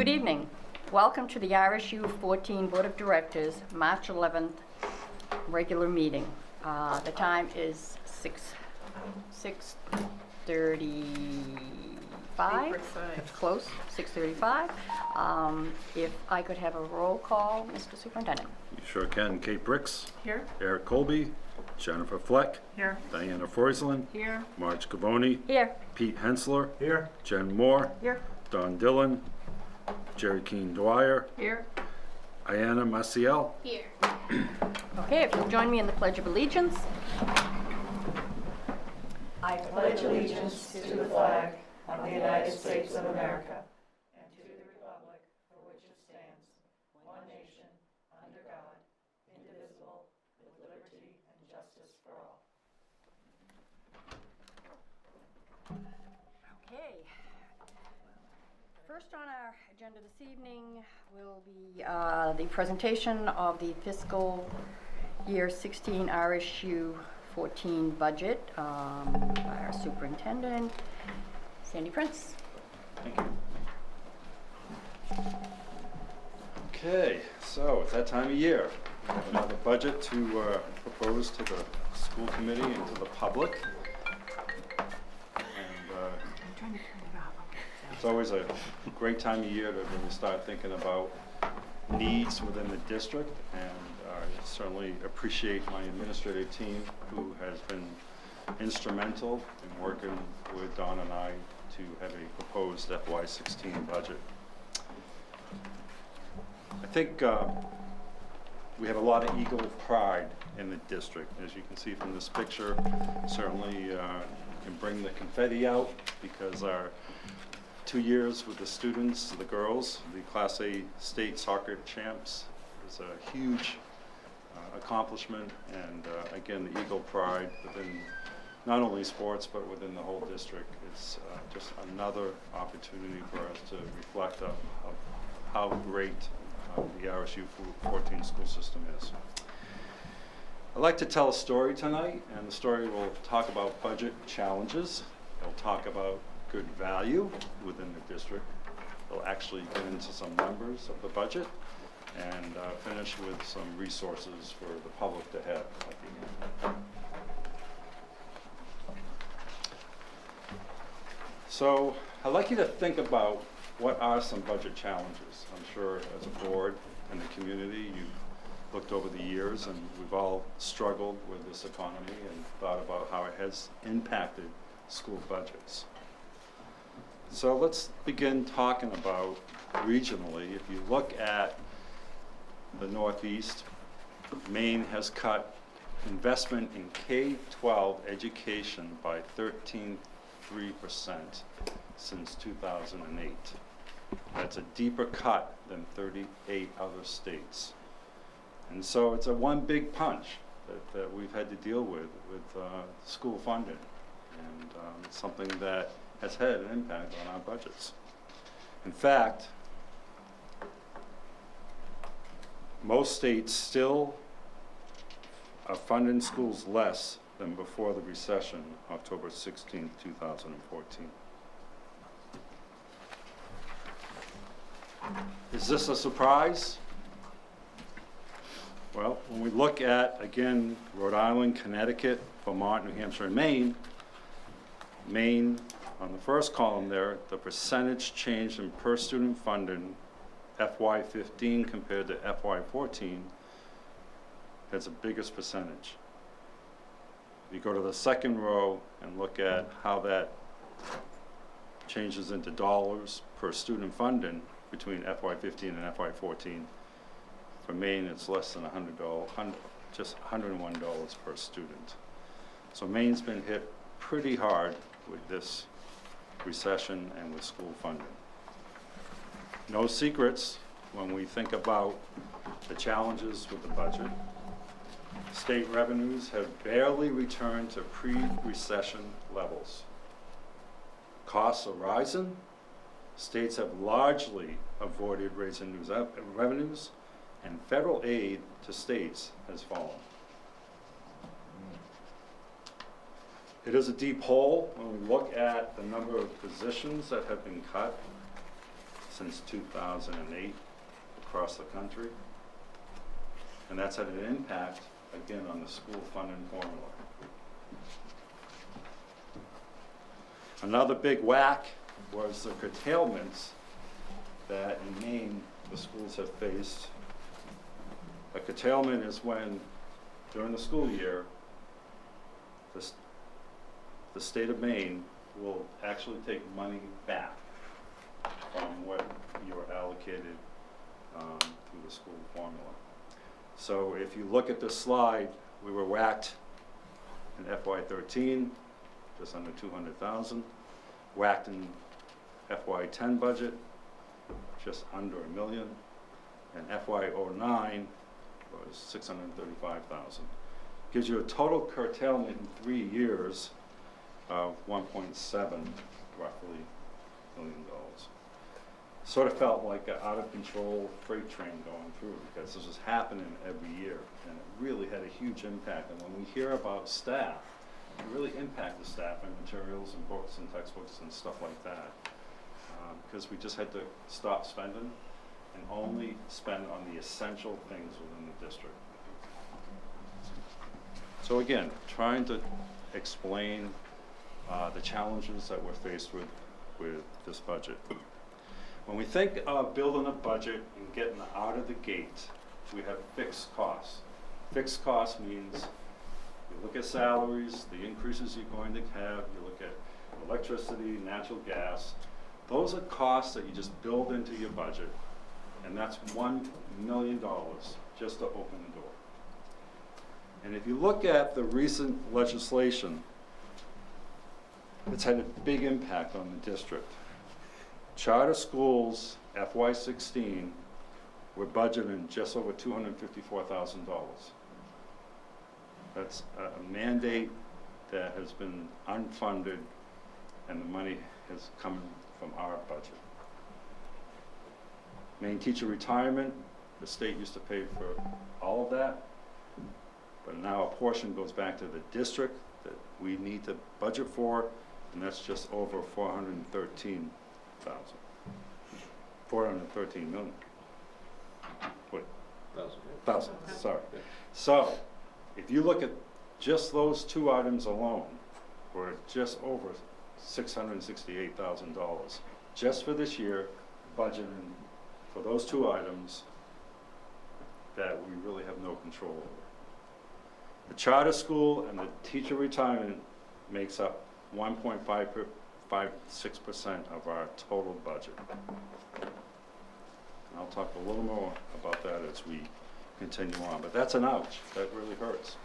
Good evening. Welcome to the RSU14 Board of Directors, March 11th regular meeting. The time is 6:35. It's close, 6:35. If I could have a roll call, Mr. Superintendent. You sure can. Kate Bricks. Here. Eric Colby. Jennifer Fleck. Here. Diana Freuslin. Here. Marge Cavoni. Here. Pete Hensler. Here. Jen Moore. Here. Don Dillon. Jerry Keane Dwyer. Here. Ayanna Maciel. Here. Okay, if you'll join me in the Pledge of Allegiance. I pledge allegiance to the flag of the United States of America and to the republic for which it stands, one nation, under God, indivisible, with liberty and justice for all. Okay. First on our agenda this evening will be the presentation of the fiscal year 16 RSU 14 budget by our superintendent, Sandy Prince. Thank you. Okay, so it's that time of year. We have another budget to propose to the school committee and to the public. It's always a great time of year to really start thinking about needs within the district, and I certainly appreciate my administrative team who has been instrumental in working with Don and I to have a proposed FY16 budget. I think we have a lot of eagle pride in the district. As you can see from this picture, certainly can bring the confetti out because our 2 years with the students, the girls, the Class A state soccer champs is a huge accomplishment, and again, the eagle pride within not only sports but within the whole district is just another opportunity for us to reflect of how great the RSU 14 school system is. I'd like to tell a story tonight, and the story will talk about budget challenges. It'll talk about good value within the district. We'll actually get into some numbers of the budget and finish with some resources for the public to have at the end. So I'd like you to think about what are some budget challenges. I'm sure as a board and the community, you've looked over the years, and we've all struggled with this economy and thought about how it has impacted school budgets. So let's begin talking about regionally. If you look at the Northeast, Maine has cut investment in K-12 education by 13.3% since 2008. That's a deeper cut than 38 other states. And so it's a one big punch that we've had to deal with school funding, and it's something that has had an impact on our budgets. In fact, most states still are funding schools less than before the recession, October 16, 2014. Is this a surprise? Well, when we look at, again, Rhode Island, Connecticut, Vermont, New Hampshire, and Maine, on the first column there, the percentage change in per student funding FY15 compared to FY14 has the biggest percentage. If you go to the second row and look at how that changes into dollars per student funding between FY15 and FY14, for Maine it's less than $100, just $101 per student. So Maine's been hit pretty hard with this recession and with school funding. No secrets when we think about the challenges with the budget. State revenues have barely returned to pre-recession levels. Costs are rising. States have largely avoided raising revenues, and federal aid to states has fallen. It is a deep hole when we look at the number of positions that have been cut since 2008 across the country. And that's had an impact, again, on the school funding formula. Another big whack was the curtailments that in Maine the schools have faced. A curtailment is when, during the school year, the state of Maine will actually take money back from what you were allocated through the school formula. So if you look at this slide, we were whacked in FY13, just under 200,000, whacked in FY10 budget, just under $1 million, and FY09 was 635,000. Gives you a total curtailment in 3 years of 1.7, roughly, $1 million. Sort of felt like an out-of-control freight train going through, because this was happening every year, and it really had a huge impact. And when we hear about staff, it really impacted staff and materials and books and textbooks and stuff like that, because we just had to stop spending and only spend on the essential things within the district. So again, trying to explain the challenges that we're faced with this budget. When we think of building a budget and getting out of the gate, we have fixed costs. Fixed costs means you look at salaries, the increases you're going to have, you look at electricity, natural gas. Those are costs that you just build into your budget, and that's $1 million just to open the door. And if you look at the recent legislation, it's had a big impact on the district. Charter schools, FY16, we're budgeting just over $254,000. That's a mandate that has been unfunded, and the money has come from our budget. Maine teacher retirement, the state used to pay for all of that, but now a portion goes back to the district that we need to budget for, and that's just over 413 million. Wait, thousand, sorry. So, if you look at just those two items alone, we're just over $668,000 just for this year, budgeting for those two items that we really have no control over. The charter school and the teacher retirement makes up 1.56% of our total budget. And I'll talk a little more about that as we continue on, but that's an ouch. That really hurts.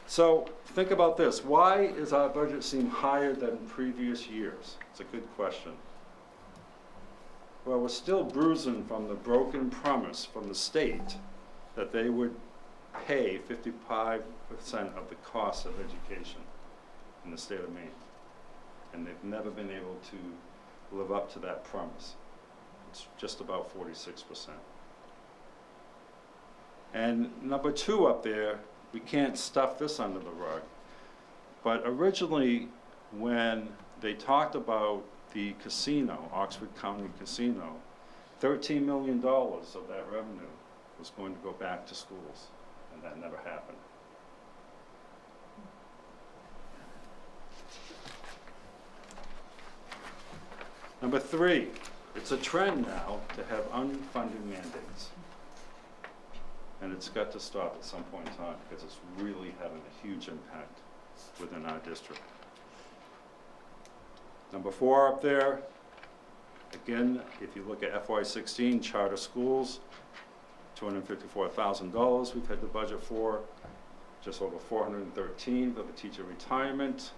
So think about this. Why is our budget seem higher than previous years? It's a good question. Well, we're still bruising from the broken promise from the state that they would pay 55% of the cost of education in the state of Maine. And they've never been able to live up to that promise. It's just about 46%. And number two up there, we can't stuff this under the rug. But originally, when they talked about the casino, Oxford County Casino, $13 million of that revenue was going to go back to schools, and that never happened. Number three, it's a trend now to have unfunded mandates. And it's got to stop at some point in time, because it's really having a huge impact within our district. Number four up there, again, if you look at FY16 charter schools, $254,000 we've had the budget for, just over 413 for the teacher retirement,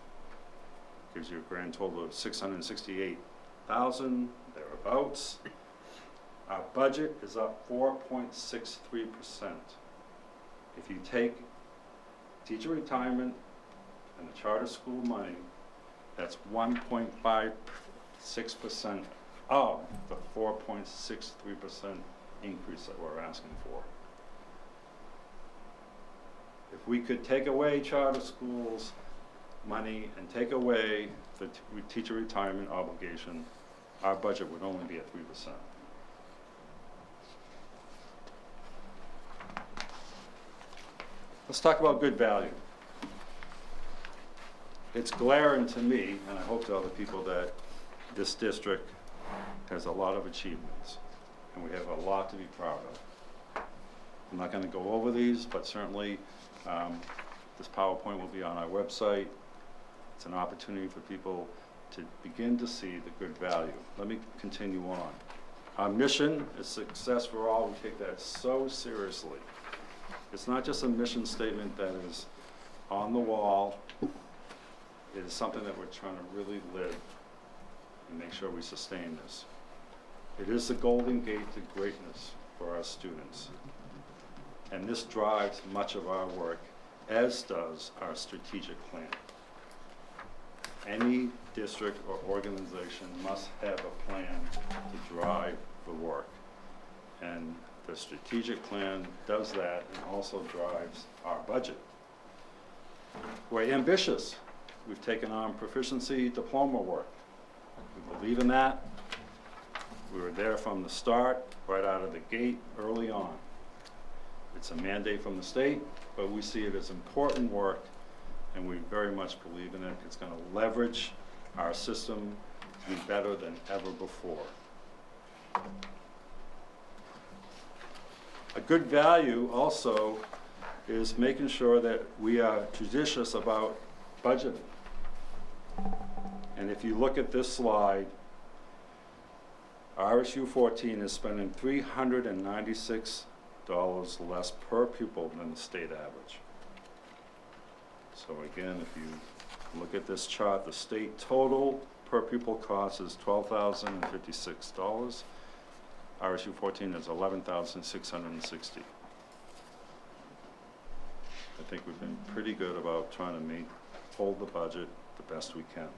gives you a grand total of 668,000 thereabouts. Our budget is up 4.63%. If you take teacher retirement and the charter school money, that's 1.56% of the 4.63% increase that we're asking for. If we could take away charter schools money and take away the teacher retirement obligation, our budget would only be at 3%. Let's talk about good value. It's glaring to me, and I hope to other people, that this district has a lot of achievements, and we have a lot to be proud of. I'm not going to go over these, but certainly this PowerPoint will be on our website. It's an opportunity for people to begin to see the good value. Let me continue on. Our mission is success for all. We take that so seriously. It's not just a mission statement that is on the wall. It is something that we're trying to really live and make sure we sustain this. It is the golden gate to greatness for our students. And this drives much of our work, as does our strategic plan. Any district or organization must have a plan to drive the work. And the strategic plan does that and also drives our budget. We're ambitious. We've taken on proficiency diploma work. We believe in that. We were there from the start, right out of the gate, early on. It's a mandate from the state, but we see it as important work, and we very much believe in it. It's going to leverage our system to be better than ever before. A good value also is making sure that we are judicious about budgeting. And if you look at this slide, RSU14 is spending $396 less per pupil than the state average. So again, if you look at this chart, the state total per pupil cost is $12,056. RSU14 is $11,660. I think we've been pretty good about trying to hold the budget the best we can.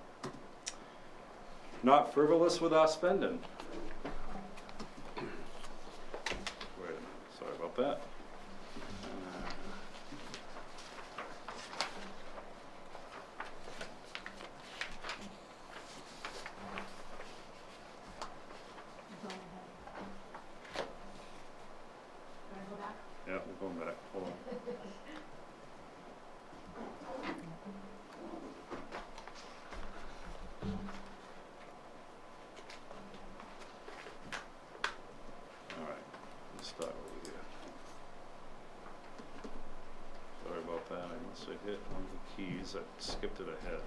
Not frivolous with our spending. Wait a minute, sorry about that. Yeah, we're going back. Hold on. All right, let's start over here. Sorry about that. I must have hit one of the keys. I skipped it ahead.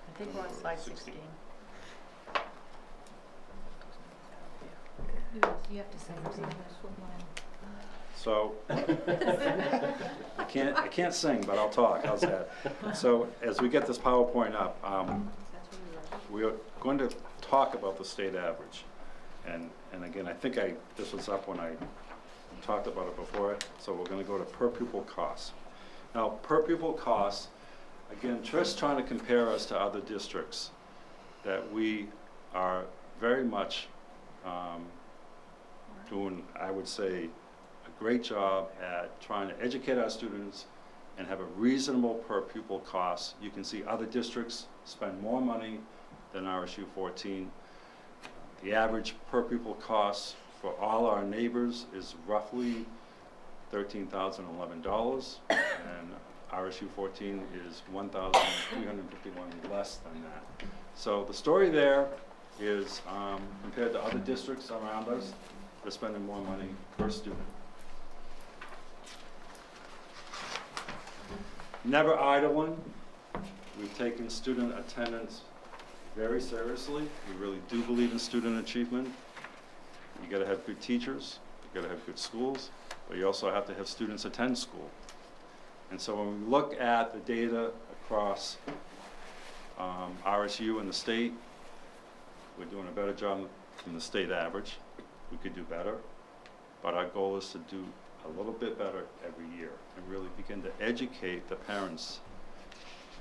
I think we're on slide 16. You have to say something. So, I can't sing, but I'll talk. How's that? So, as we get this PowerPoint up, we are going to talk about the state average. And again, I think this was up when I talked about it before, so we're going to go to per pupil costs. Now, per pupil costs, again, just trying to compare us to other districts, that we are very much doing, I would say, a great job at trying to educate our students and have a reasonable per pupil cost. You can see other districts spend more money than RSU14. The average per pupil cost for all our neighbors is roughly $13,011, and RSU14 is $1,351 less than that. So the story there is, compared to other districts around us, they're spending more money per student. Never idling. We've taken student attendance very seriously. We really do believe in student achievement. You gotta have good teachers, you gotta have good schools, but you also have to have students attend school. And so when we look at the data across RSU and the state, we're doing a better job than the state average. We could do better, but our goal is to do a little bit better every year and really begin to educate the parents.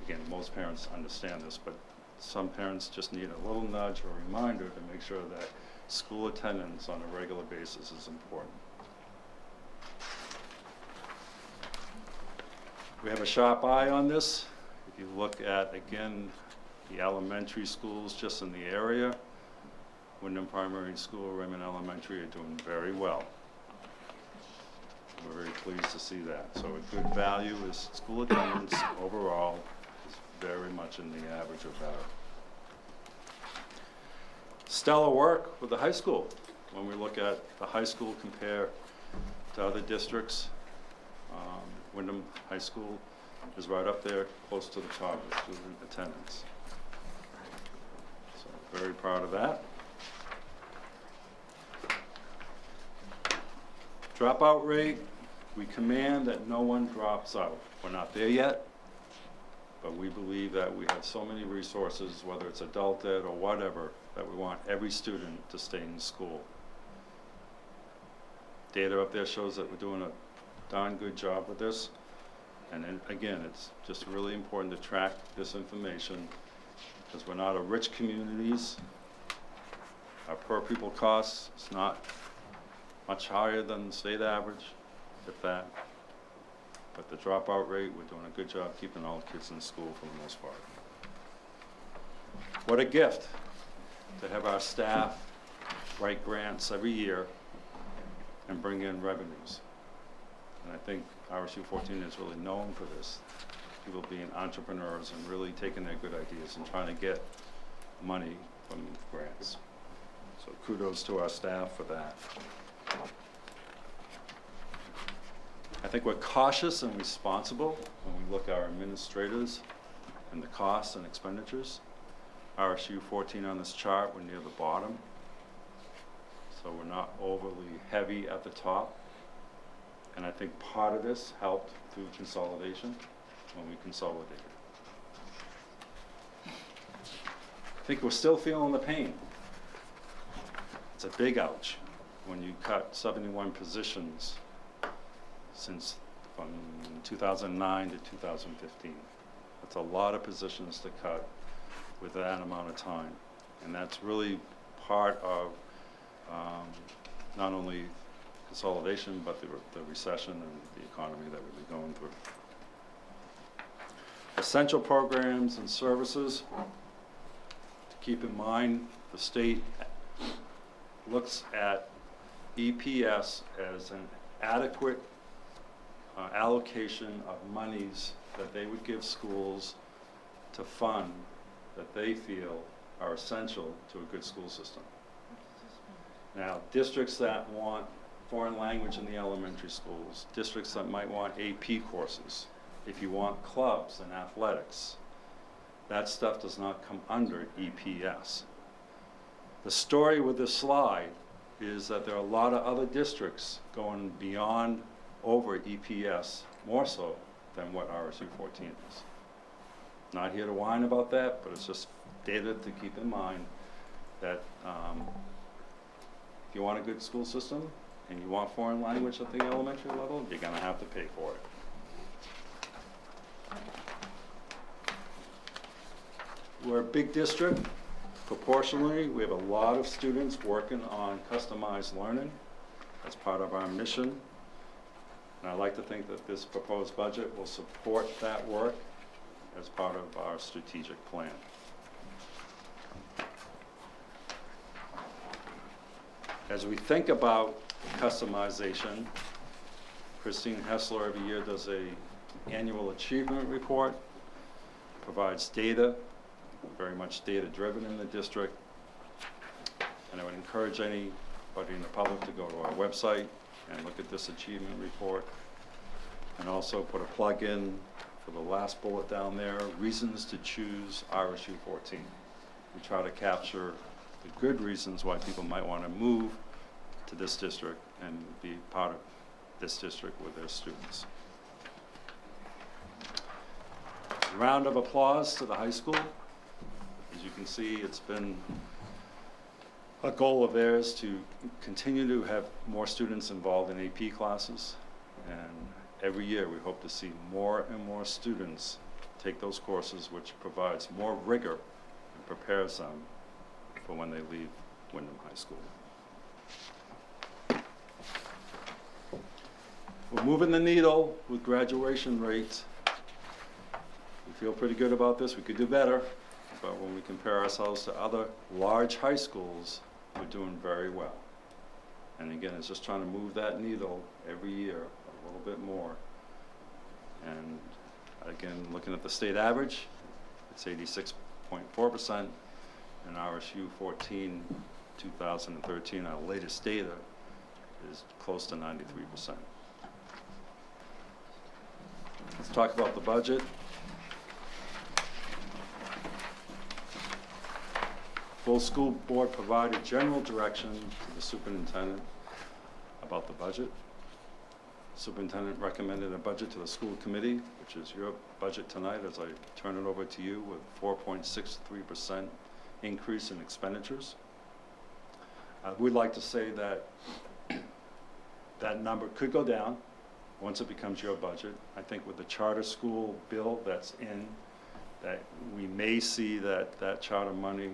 Again, most parents understand this, but some parents just need a little nudge or reminder to make sure that school attendance on a regular basis is important. We have a sharp eye on this. If you look at, again, the elementary schools just in the area, Wyndham Primary School, Raymond Elementary are doing very well. We're very pleased to see that. So a good value is school attendance overall is very much in the average or better. Stellar work with the high school. When we look at the high school compared to other districts, Wyndham High School is right up there, close to the top of student attendance. So very proud of that. Dropout rate, we command that no one drops out. We're not there yet, but we believe that we have so many resources, whether it's adult ed or whatever, that we want every student to stay in school. Data up there shows that we're doing a darn good job with this. And then again, it's just really important to track this information because we're not a rich communities. Our per pupil costs is not much higher than the state average, if that. But the dropout rate, we're doing a good job keeping all kids in school for the most part. What a gift to have our staff write grants every year and bring in revenues. And I think RSU14 is really known for this. People being entrepreneurs and really taking their good ideas and trying to get money from grants. So kudos to our staff for that. I think we're cautious and responsible when we look at our administrators and the costs and expenditures. RSU14 on this chart, we're near the bottom. So we're not overly heavy at the top. And I think part of this helped through consolidation when we consolidated. I think we're still feeling the pain. It's a big ouch when you cut 71 positions since from 2009 to 2015. That's a lot of positions to cut with that amount of time. And that's really part of not only consolidation, but the recession and the economy that we've been going through. Essential programs and services. To keep in mind, the state looks at EPS as an adequate allocation of monies that they would give schools to fund that they feel are essential to a good school system. Now, districts that want foreign language in the elementary schools, districts that might want AP courses, if you want clubs and athletics, that stuff does not come under EPS. The story with this slide is that there are a lot of other districts going beyond over EPS, more so than what RSU14 is. Not here to whine about that, but it's just data to keep in mind that if you want a good school system and you want foreign language at the elementary level, you're going to have to pay for it. We're a big district. Proportionally, we have a lot of students working on customized learning. That's part of our mission. And I'd like to think that this proposed budget will support that work as part of our strategic plan. As we think about customization, Christine Hessler every year does an annual achievement report, provides data, very much data-driven in the district. And I would encourage anybody in the public to go to our website and look at this achievement report. And also put a plug in for the last bullet down there, reasons to choose RSU14. We try to capture the good reasons why people might want to move to this district and be part of this district with their students. A round of applause to the high school. As you can see, it's been a goal of theirs to continue to have more students involved in AP classes. And every year we hope to see more and more students take those courses, which provides more rigor and prepares them for when they leave Wyndham High School. We're moving the needle with graduation rates. We feel pretty good about this. We could do better, but when we compare ourselves to other large high schools, we're doing very well. And again, it's just trying to move that needle every year a little bit more. And again, looking at the state average, it's 86.4%, and RSU14 2013, our latest data, is close to 93%. Let's talk about the budget. Full school board provided general direction to the superintendent about the budget. Superintendent recommended a budget to the school committee, which is your budget tonight, as I turn it over to you, with 4.63% increase in expenditures. I would like to say that that number could go down once it becomes your budget. I think with the charter school bill that's in, that we may see that charter money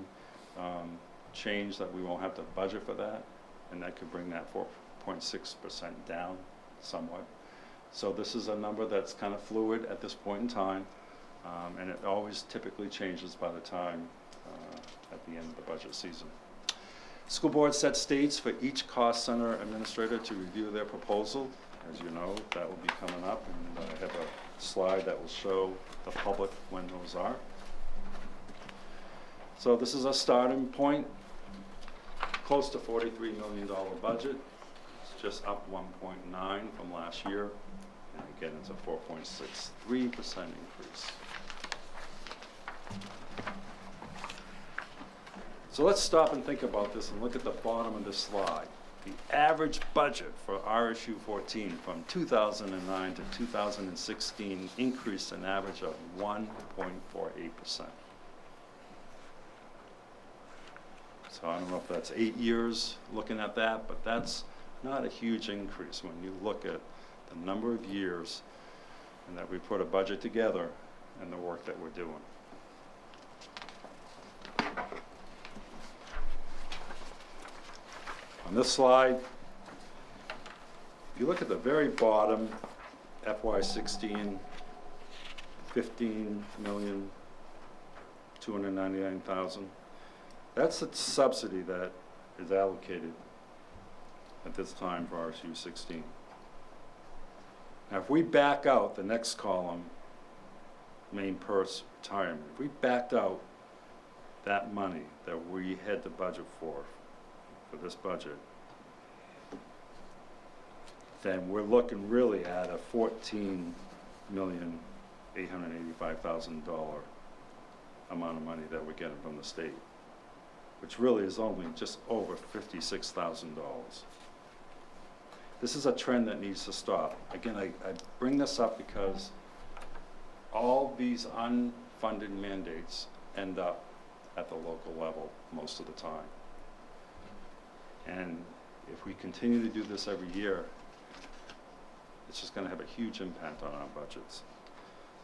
change, that we won't have to budget for that, and that could bring that 4.6% down somewhat. So this is a number that's kind of fluid at this point in time, and it always typically changes by the time at the end of the budget season. School board sets dates for each cost center administrator to review their proposal. As you know, that will be coming up, and I have a slide that will show the public when those are. So this is a starting point, close to $43 million budget. It's just up 1.9 from last year, and again, it's a 4.63% increase. So let's stop and think about this and look at the bottom of this slide. The average budget for RSU14 from 2009 to 2016 increased an average of 1.48%. So I don't know if that's 8 years looking at that, but that's not a huge increase when you look at the number of years and that we put a budget together and the work that we're doing. On this slide, if you look at the very bottom, FY16, $15,299,000. That's the subsidy that is allocated at this time for RSU16. Now, if we back out the next column, main purse retirement, if we backed out that money that we had to budget for this budget, then we're looking really at a $14,885,000 amount of money that we're getting from the state, which really is only just over $56,000. This is a trend that needs to stop. Again, I bring this up because all these unfunded mandates end up at the local level most of the time. And if we continue to do this every year, it's just going to have a huge impact on our budgets.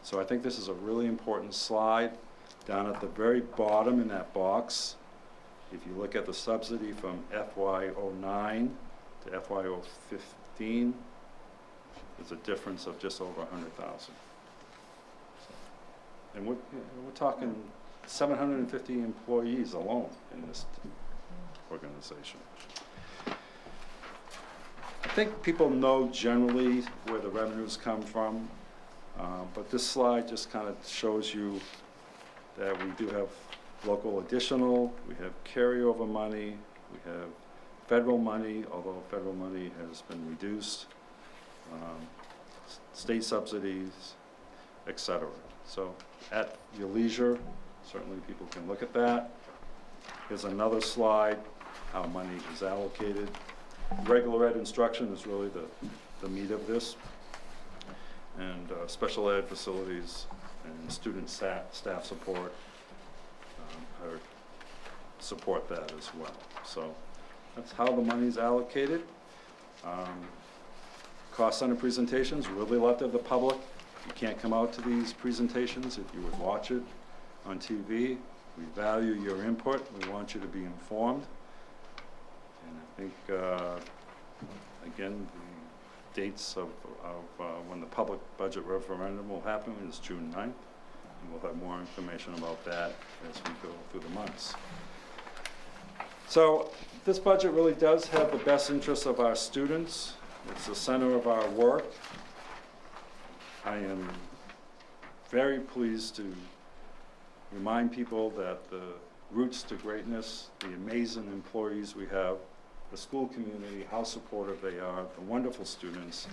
So I think this is a really important slide. Down at the very bottom in that box, if you look at the subsidy from FY09 to FY15, there's a difference of just over 100,000. And we're talking 750 employees alone in this organization. I think people know generally where the revenues come from, but this slide just kind of shows you that we do have local additional, we have carryover money, we have federal money, although federal money has been reduced, state subsidies, etc. So at your leisure, certainly people can look at that. Here's another slide, how money is allocated. Regular ed instruction is really the meat of this, and special ed facilities and student staff support support that as well. So that's how the money is allocated. Cost center presentations, really left to the public. You can't come out to these presentations if you would watch it on TV. We value your input. We want you to be informed. And I think, again, the dates of when the public budget referendum will happen is June 9th. And we'll have more information about that as we go through the months. So this budget really does have the best interests of our students. It's the center of our work. I am very pleased to remind people that the roots to greatness, the amazing employees we have, the school community, how supportive they are, the wonderful students,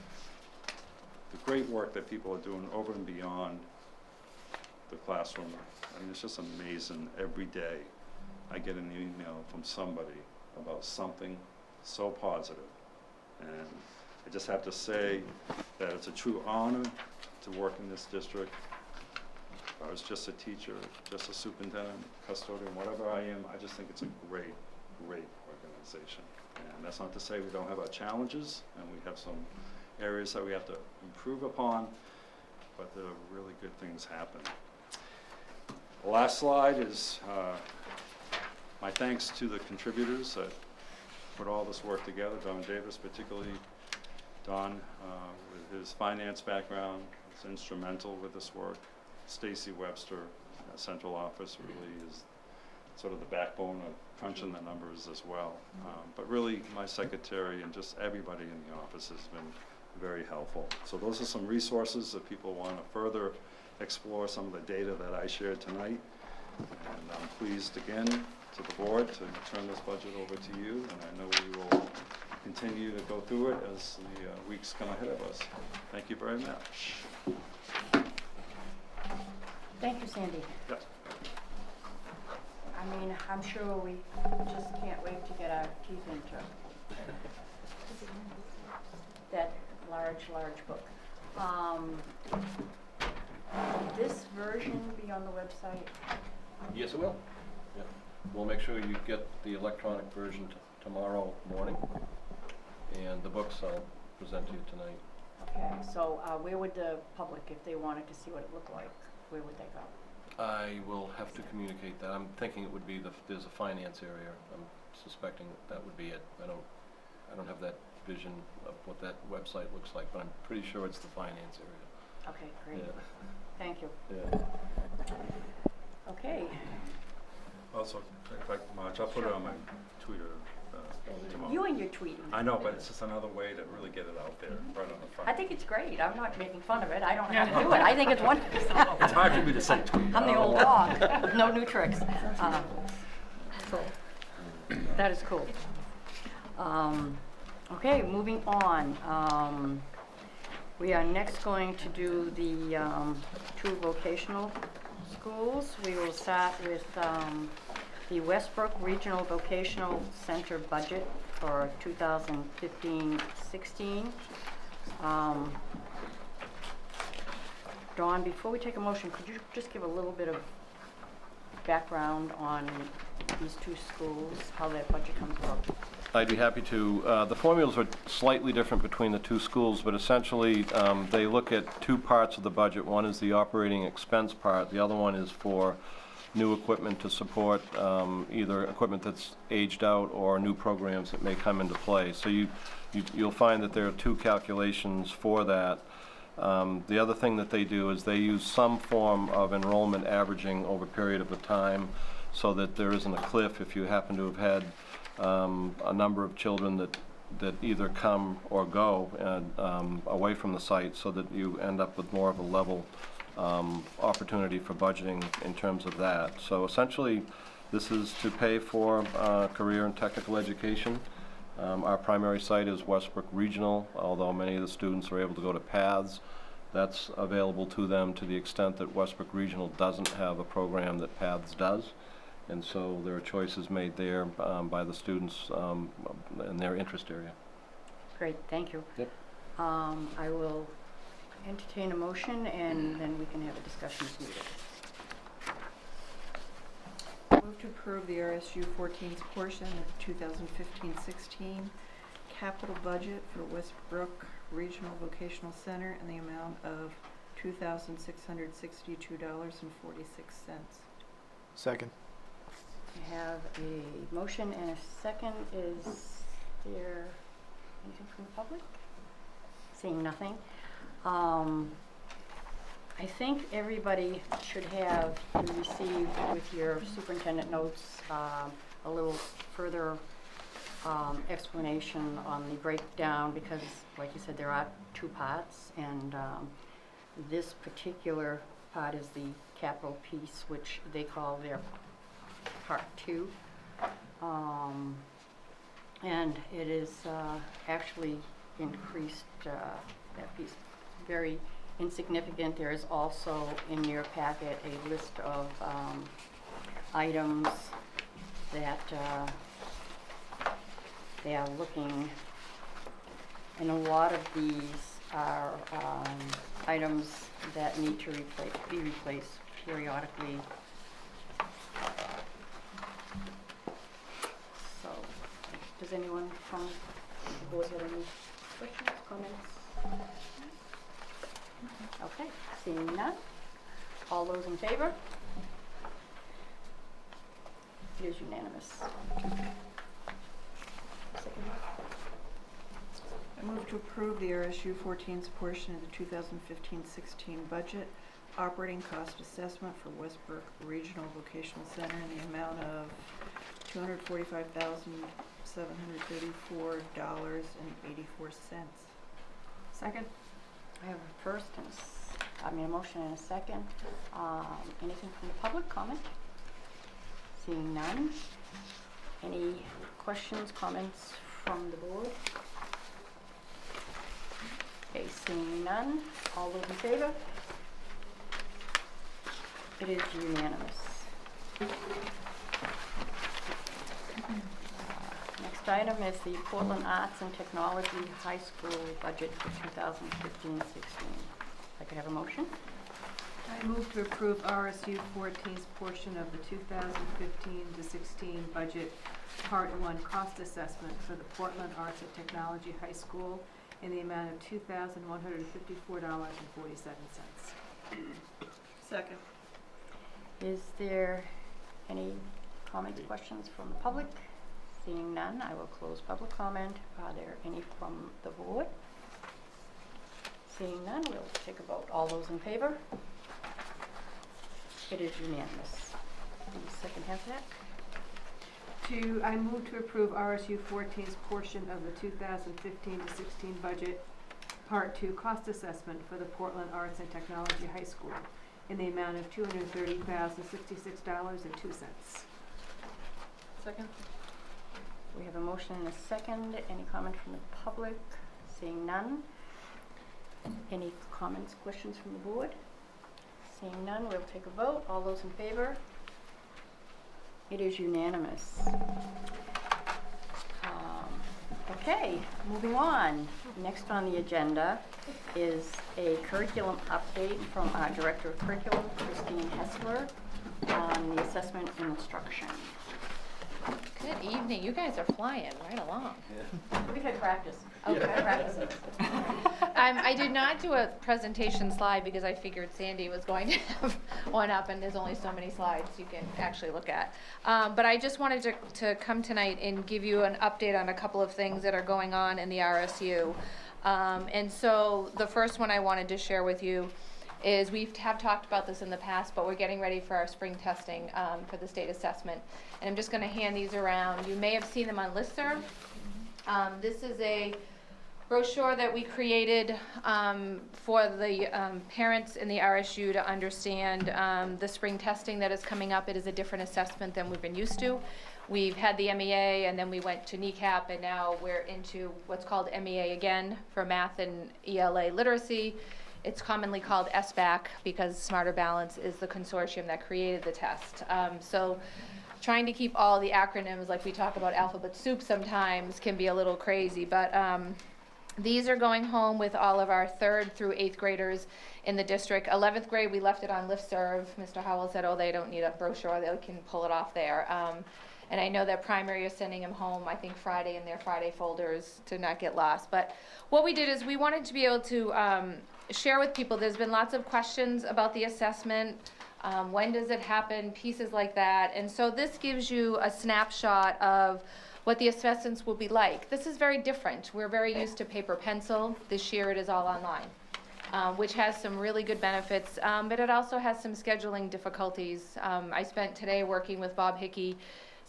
the great work that people are doing over and beyond the classroom. I mean, it's just amazing. Every day I get an email from somebody about something so positive. And I just have to say that it's a true honor to work in this district. If I was just a teacher, just a superintendent, custodian, whatever I am, I just think it's a great, great organization. And that's not to say we don't have our challenges, and we have some areas that we have to improve upon, but there are really good things happening. The last slide is my thanks to the contributors that put all this work together. Don Davis, particularly Don, with his finance background, is instrumental with this work. Stacy Webster, central office, really is sort of the backbone of crunching the numbers as well. But really, my secretary and just everybody in the office has been very helpful. So those are some resources if people want to further explore some of the data that I shared tonight. And I'm pleased again to the board to turn this budget over to you, and I know we will continue to go through it as the weeks come ahead of us. Thank you very much. Thank you, Sandy. Yeah. I mean, I'm sure we just can't wait to get our teeth into that large book. Will this version be on the website? Yes, it will. Yeah. We'll make sure you get the electronic version tomorrow morning, and the books I'll present to you tonight. Okay, so where would the public, if they wanted to see what it looked like, where would they go? I will have to communicate that. I'm thinking it would be there's a finance area. I'm suspecting that would be it. I don't have that vision of what that website looks like, but I'm pretty sure it's the finance area. Okay, great. Yeah. Thank you. Yeah. Okay. Also, if I can, Marge, I'll put it on my Twitter tomorrow. You and your tweeting. I know, but it's just another way to really get it out there, right on the front. I think it's great. I'm not making fun of it. I don't know how to do it. I think it's wonderful. It's hard for me to say tweet. I'm the old dog. No new tricks. So that is cool. Okay, moving on. We are next going to do the two vocational schools. We will start with the Westbrook Regional Vocational Center budget for 2015-16. Dawn, before we take a motion, could you just give a little bit of background on these two schools, how that budget comes about? I'd be happy to. The formulas are slightly different between the two schools, but essentially they look at two parts of the budget. One is the operating expense part. The other one is for new equipment to support either equipment that's aged out or new programs that may come into play. So you'll find that there are two calculations for that. The other thing that they do is they use some form of enrollment averaging over a period of the time so that there isn't a cliff if you happen to have had a number of children that either come or go away from the site, so that you end up with more of a level opportunity for budgeting in terms of that. So essentially, this is to pay for career and technical education. Our primary site is Westbrook Regional, although many of the students are able to go to Paths. That's available to them to the extent that Westbrook Regional doesn't have a program that Paths does. And so there are choices made there by the students in their interest area. Great, thank you. Yep. I will entertain a motion, and then we can have a discussion if needed. Move to approve the RSU 14's portion of the 2015-16 capital budget for Westbrook Regional Vocational Center in the amount of $2,662.46. Second. I have a motion and a second. Is there anything from the public? Seeing nothing. I think everybody should have received with your superintendent notes a little further explanation on the breakdown, because like you said, there are two parts, and this particular part is the capital piece, which they call their part 2. And it is actually increased, that piece, very insignificant. There is also in your packet a list of items that they are looking, and a lot of these are items that need to be replaced periodically. So, does anyone from the board have any questions, comments? Okay, seeing none. All those in favor? It is unanimous. Second. I move to approve the RSU14's portion of the 2015-16 budget operating cost assessment for Westbrook Regional Vocational Center in the amount of $245,734.84. Second. I have a first and a motion and a second. Anything from the public comment? Seeing none. Any questions, comments from the board? Okay, seeing none. All those in favor? It is unanimous. Next item is the Portland Arts and Technology High School budget for 2015-16. I could have a motion? I move to approve RSU14's portion of the 2015-16 budget, Part 1 cost assessment for the Portland Arts and Technology High School in the amount of $2,154.47. Second. Is there any comments, questions from the public? Seeing none, I will close public comment. Are there any from the board? Seeing none, we'll take a vote. All those in favor? It is unanimous. The second half of that? I move to approve RSU14's portion of the 2015-16 budget, Part 2 cost assessment for the Portland Arts and Technology High School in the amount of $230,066.02. Second. We have a motion and a second. Any comment from the public? Seeing none. Any comments, questions from the board? Seeing none, we'll take a vote. All those in favor? It is unanimous. Okay, moving on. Next on the agenda is a curriculum update from our Director of Curriculum, Christine Hessler, on the assessment and instruction. Good evening. You guys are flying right along. We've had practice. Okay. Practicing. I did not do a presentation slide because I figured Sandy was going to have one up, and there's only so many slides you can actually look at. But I just wanted to come tonight and give you an update on a couple of things that are going on in the RSU. And so the first one I wanted to share with you is we have talked about this in the past, but we're getting ready for our spring testing for the state assessment. And I'm just going to hand these around. You may have seen them on listserv. This is a brochure that we created for the parents in the RSU to understand the spring testing that is coming up. It is a different assessment than we've been used to. We've had the MEA, and then we went to NECAP, and now we're into what's called MEA again for math and ELA literacy. It's commonly called SBAC because Smarter Balance is the consortium that created the test. So trying to keep all the acronyms, like we talk about alphabet soup sometimes, can be a little crazy, but these are going home with all of our 3rd through 8th graders in the district. 11th grade, we left it on listserv. Mr. Howell said, oh, they don't need a brochure, they can pull it off there. And I know that primary is sending them home, I think Friday, in their Friday folders to not get lost. But what we did is we wanted to be able to share with people, there's been lots of questions about the assessment, when does it happen, pieces like that. And so this gives you a snapshot of what the assessments will be like. This is very different. We're very used to paper pencil. This year it is all online. which has some really good benefits, but it also has some scheduling difficulties. I spent today working with Bob Hickey,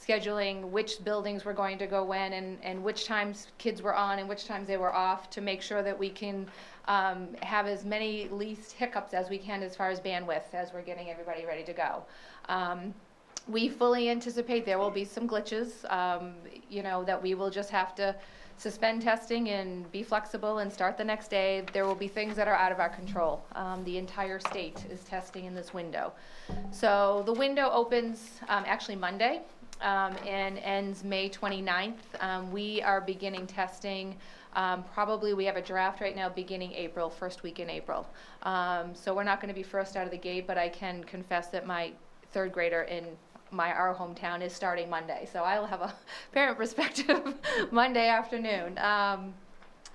scheduling which buildings were going to go when and which times kids were on and which times they were off to make sure that we can have as many least hiccups as we can as far as bandwidth as we're getting everybody ready to go. We fully anticipate there will be some glitches, that we will just have to suspend testing and be flexible and start the next day. There will be things that are out of our control. The entire state is testing in this window. So the window opens actually Monday and ends May 29th. We are beginning testing. Probably we have a draft right now beginning April, first week in April. So we're not going to be first out of the gate, but I can confess that my third grader in our hometown is starting Monday, so I'll have a parent perspective Monday afternoon.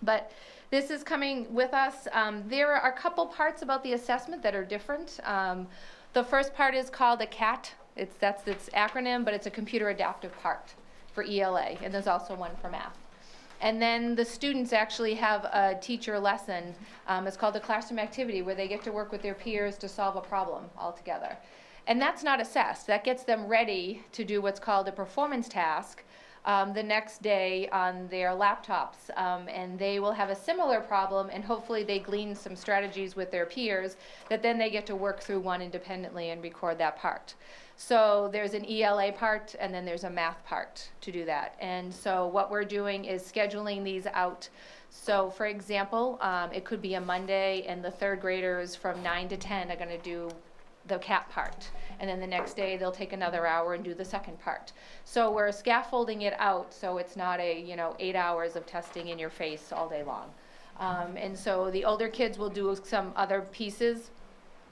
But this is coming with us. There are a couple parts about the assessment that are different. The first part is called a CAT. That's its acronym, but it's a computer adaptive part for ELA, and there's also one for math. And then the students actually have a teacher lesson. It's called a classroom activity, where they get to work with their peers to solve a problem all together. And that's not assessed. That gets them ready to do what's called a performance task the next day on their laptops. And they will have a similar problem, and hopefully they glean some strategies with their peers that then they get to work through one independently and record that part. So there's an ELA part, and then there's a math part to do that. And so what we're doing is scheduling these out. So for example, it could be a Monday, and the third graders from 9 to 10 are going to do the CAT part, and then the next day they'll take another hour and do the second part. So we're scaffolding it out so it's not a 8 hours of testing in your face all day long. And so the older kids will do some other pieces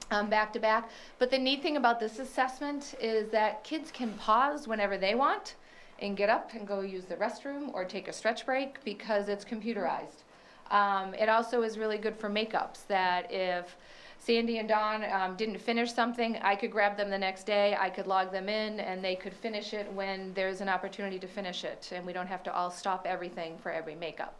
back to back. But the neat thing about this assessment is that kids can pause whenever they want and get up and go use the restroom or take a stretch break because it's computerized. It also is really good for makeups, that if Sandy and Dawn didn't finish something, I could grab them the next day, I could log them in, and they could finish it when there's an opportunity to finish it, and we don't have to all stop everything for every makeup.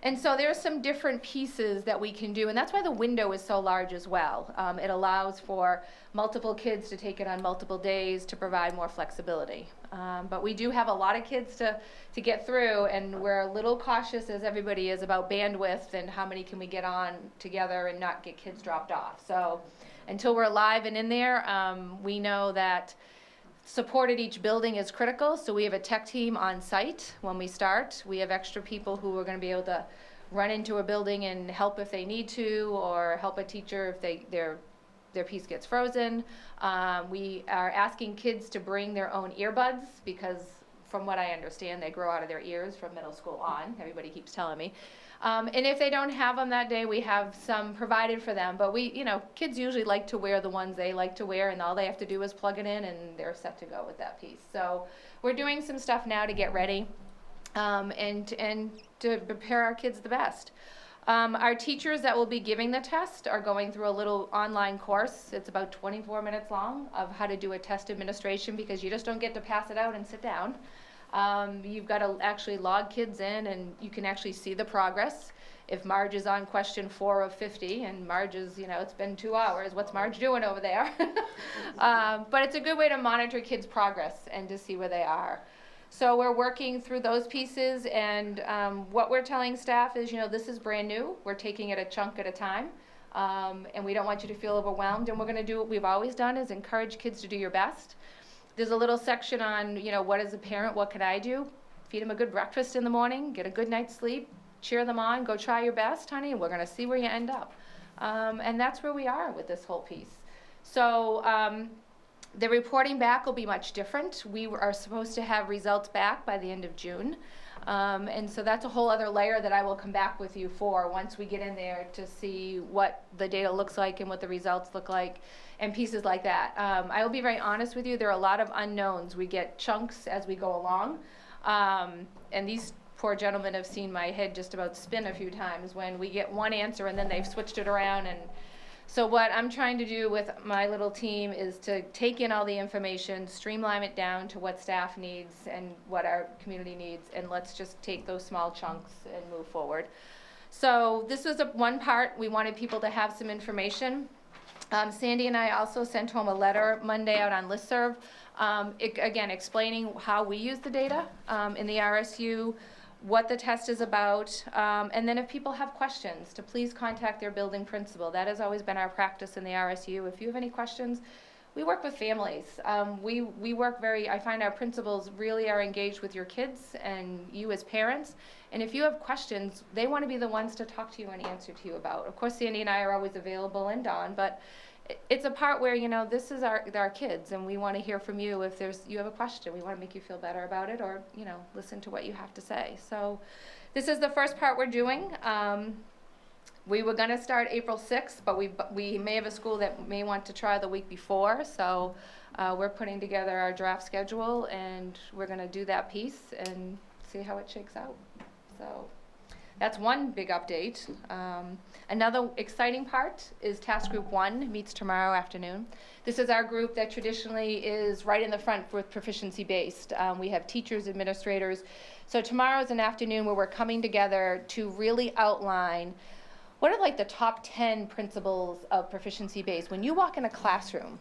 And so there's some different pieces that we can do, and that's why the window is so large as well. It allows for multiple kids to take it on multiple days to provide more flexibility. But we do have a lot of kids to get through, and we're a little cautious, as everybody is, about bandwidth and how many can we get on together and not get kids dropped off. So until we're live and in there, we know that support at each building is critical, so we have a tech team on site when we start. We have extra people who are going to be able to run into a building and help if they need to, or help a teacher if their piece gets frozen. We are asking kids to bring their own earbuds because, from what I understand, they grow out of their ears from middle school on. Everybody keeps telling me. And if they don't have them that day, we have some provided for them. But kids usually like to wear the ones they like to wear, and all they have to do is plug it in, and they're set to go with that piece. So we're doing some stuff now to get ready, and to prepare our kids the best. Our teachers that will be giving the test are going through a little online course. It's about 24 minutes long of how to do a test administration, because you just don't get to pass it out and sit down. You've got to actually log kids in, and you can actually see the progress. If Marge is on question 4 of 50, and Marge is, it's been 2 hours, what's Marge doing over there? But it's a good way to monitor kids' progress and to see where they are. So we're working through those pieces, and what we're telling staff is, this is brand new. We're taking it a chunk at a time, and we don't want you to feel overwhelmed. And we're going to do what we've always done, is encourage kids to do your best. There's a little section on, what as a parent, what can I do? Feed them a good breakfast in the morning, get a good night's sleep, cheer them on, go try your best, honey, and we're going to see where you end up. And that's where we are with this whole piece. So the reporting back will be much different. We are supposed to have results back by the end of June. And so that's a whole other layer that I will come back with you for once we get in there to see what the data looks like and what the results look like and pieces like that. I will be very honest with you, there are a lot of unknowns. We get chunks as we go along. And these poor gentlemen have seen my head just about spin a few times when we get one answer and then they've switched it around. And so what I'm trying to do with my little team is to take in all the information, streamline it down to what staff needs and what our community needs, and let's just take those small chunks and move forward. So this was one part. We wanted people to have some information. Sandy and I also sent home a letter Monday out on listserv, again, explaining how we use the data in the RSU, what the test is about, and then if people have questions, to please contact their building principal. That has always been our practice in the RSU. If you have any questions, we work with families. We work I find our principals really are engaged with your kids and you as parents. And if you have questions, they want to be the ones to talk to you and answer to you about. Of course, Sandy and I are always available, and Dawn, but it's a part where, this is our kids, and we want to hear from you. If you have a question, we want to make you feel better about it, or, listen to what you have to say. So this is the first part we're doing. We were going to start April 6th, but we may have a school that may want to try the week before, so we're putting together our draft schedule, and we're going to do that piece and see how it shakes out. So that's one big update. Another exciting part is Task Group 1 meets tomorrow afternoon. This is our group that traditionally is right in the front with proficiency-based. We have teachers, administrators. So tomorrow is an afternoon where we're coming together to really outline what are like the top 10 principles of proficiency-based. When you walk in a classroom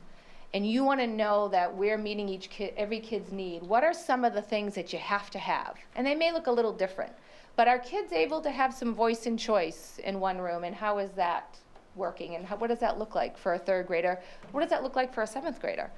and you want to know that we're meeting every kid's need, what are some of the things that you have to have? And they may look a little different, but are kids able to have some voice and choice in one room, and how is that working, and what does that look like for a 3rd grader? What does that look like for a 7th grader?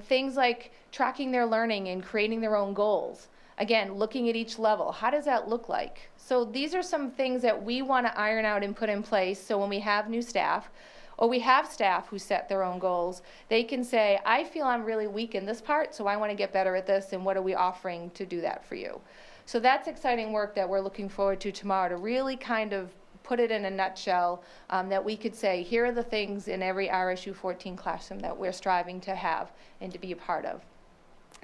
Things like tracking their learning and creating their own goals. Again, looking at each level, how does that look like? So these are some things that we want to iron out and put in place, so when we have new staff, or we have staff who set their own goals, they can say, I feel I'm really weak in this part, so I want to get better at this, and what are we offering to do that for you? So that's exciting work that we're looking forward to tomorrow, to really kind of put it in a nutshell, that we could say, here are the things in every RSU 14 classroom that we're striving to have and to be a part of.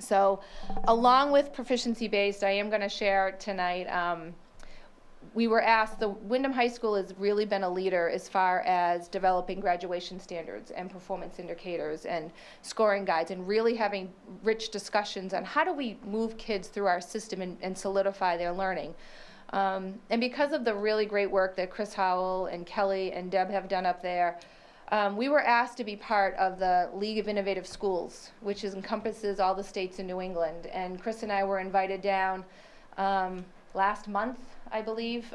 So along with proficiency-based, I am going to share tonight, we were asked, the Wyndham High School has really been a leader as far as developing graduation standards and performance indicators and scoring guides, and really having rich discussions on how do we move kids through our system and solidify their learning. And because of the really great work that Chris Howell and Kelly and Deb have done up there, we were asked to be part of the League of Innovative Schools, which encompasses all the states in New England. And Chris and I were invited down last month, I believe,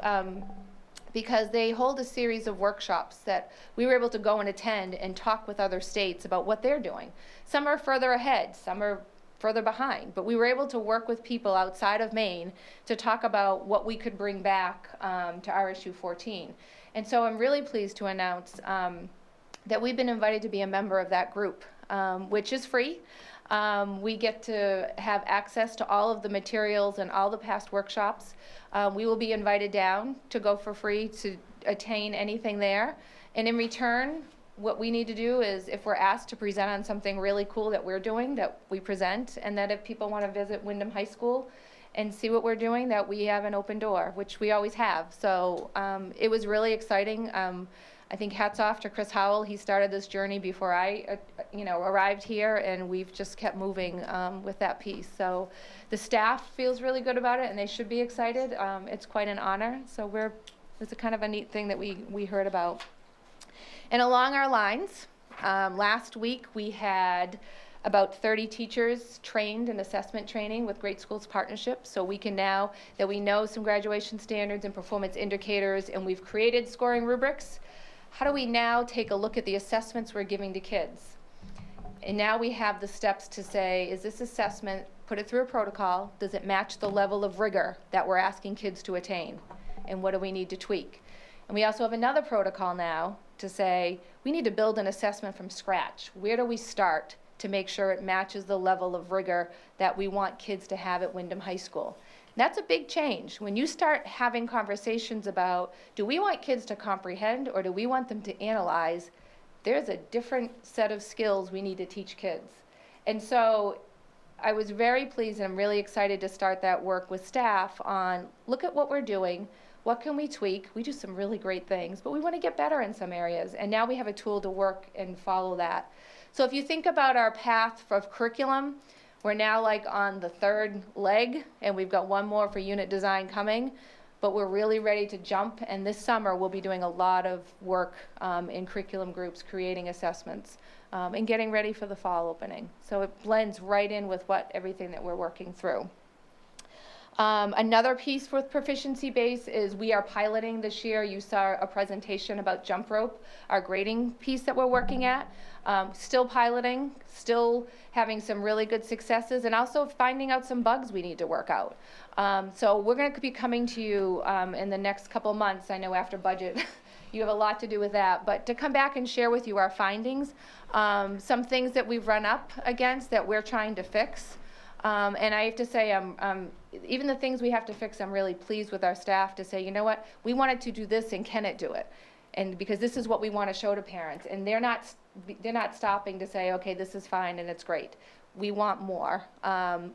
because they hold a series of workshops that we were able to go and attend and talk with other states about what they're doing. Some are further ahead, some are further behind, but we were able to work with people outside of Maine to talk about what we could bring back to RSU 14. And so I'm really pleased to announce that we've been invited to be a member of that group, which is free. We get to have access to all of the materials and all the past workshops. We will be invited down to go for free to attain anything there. And in return, what we need to do is, if we're asked to present on something really cool that we're doing, that we present, and that if people want to visit Wyndham High School and see what we're doing, that we have an open door, which we always have. So it was really exciting. I think hats off to Chris Howell. He started this journey before I, arrived here, and we've just kept moving with that piece. So the staff feels really good about it, and they should be excited. It's quite an honor. So it's a kind of a neat thing that we heard about. And along our lines, last week we had about 30 teachers trained in assessment training with Great Schools Partnership. So we can now, that we know some graduation standards and performance indicators, and we've created scoring rubrics, how do we now take a look at the assessments we're giving to kids? And now we have the steps to say, is this assessment, put it through a protocol, does it match the level of rigor that we're asking kids to attain? And what do we need to tweak? And we also have another protocol now to say, we need to build an assessment from scratch. Where do we start to make sure it matches the level of rigor that we want kids to have at Wyndham High School? That's a big change. When you start having conversations about, do we want kids to comprehend or do we want them to analyze, there's a different set of skills we need to teach kids. And so I was very pleased, and I'm really excited to start that work with staff on, look at what we're doing, what can we tweak? We do some really great things, but we want to get better in some areas. And now we have a tool to work and follow that. So if you think about our path of curriculum, we're now like on the 3rd leg, and we've got one more for unit design coming. but we're really ready to jump, and this summer we'll be doing a lot of work in curriculum groups, creating assessments, and getting ready for the fall opening. So it blends right in with everything that we're working through. Another piece with proficiency base is we are piloting this year. You saw a presentation about jump rope, our grading piece that we're working at. Still piloting, still having some really good successes, and also finding out some bugs we need to work out. So we're going to be coming to you in the next couple of months. I know after budget you have a lot to do with that, but to come back and share with you our findings, some things that we've run up against that we're trying to fix. And I have to say, even the things we have to fix, I'm really pleased with our staff to say, you know what, we wanted to do this, and can it do it? And because this is what we want to show to parents, and they're not stopping to say, okay, this is fine and it's great. We want more,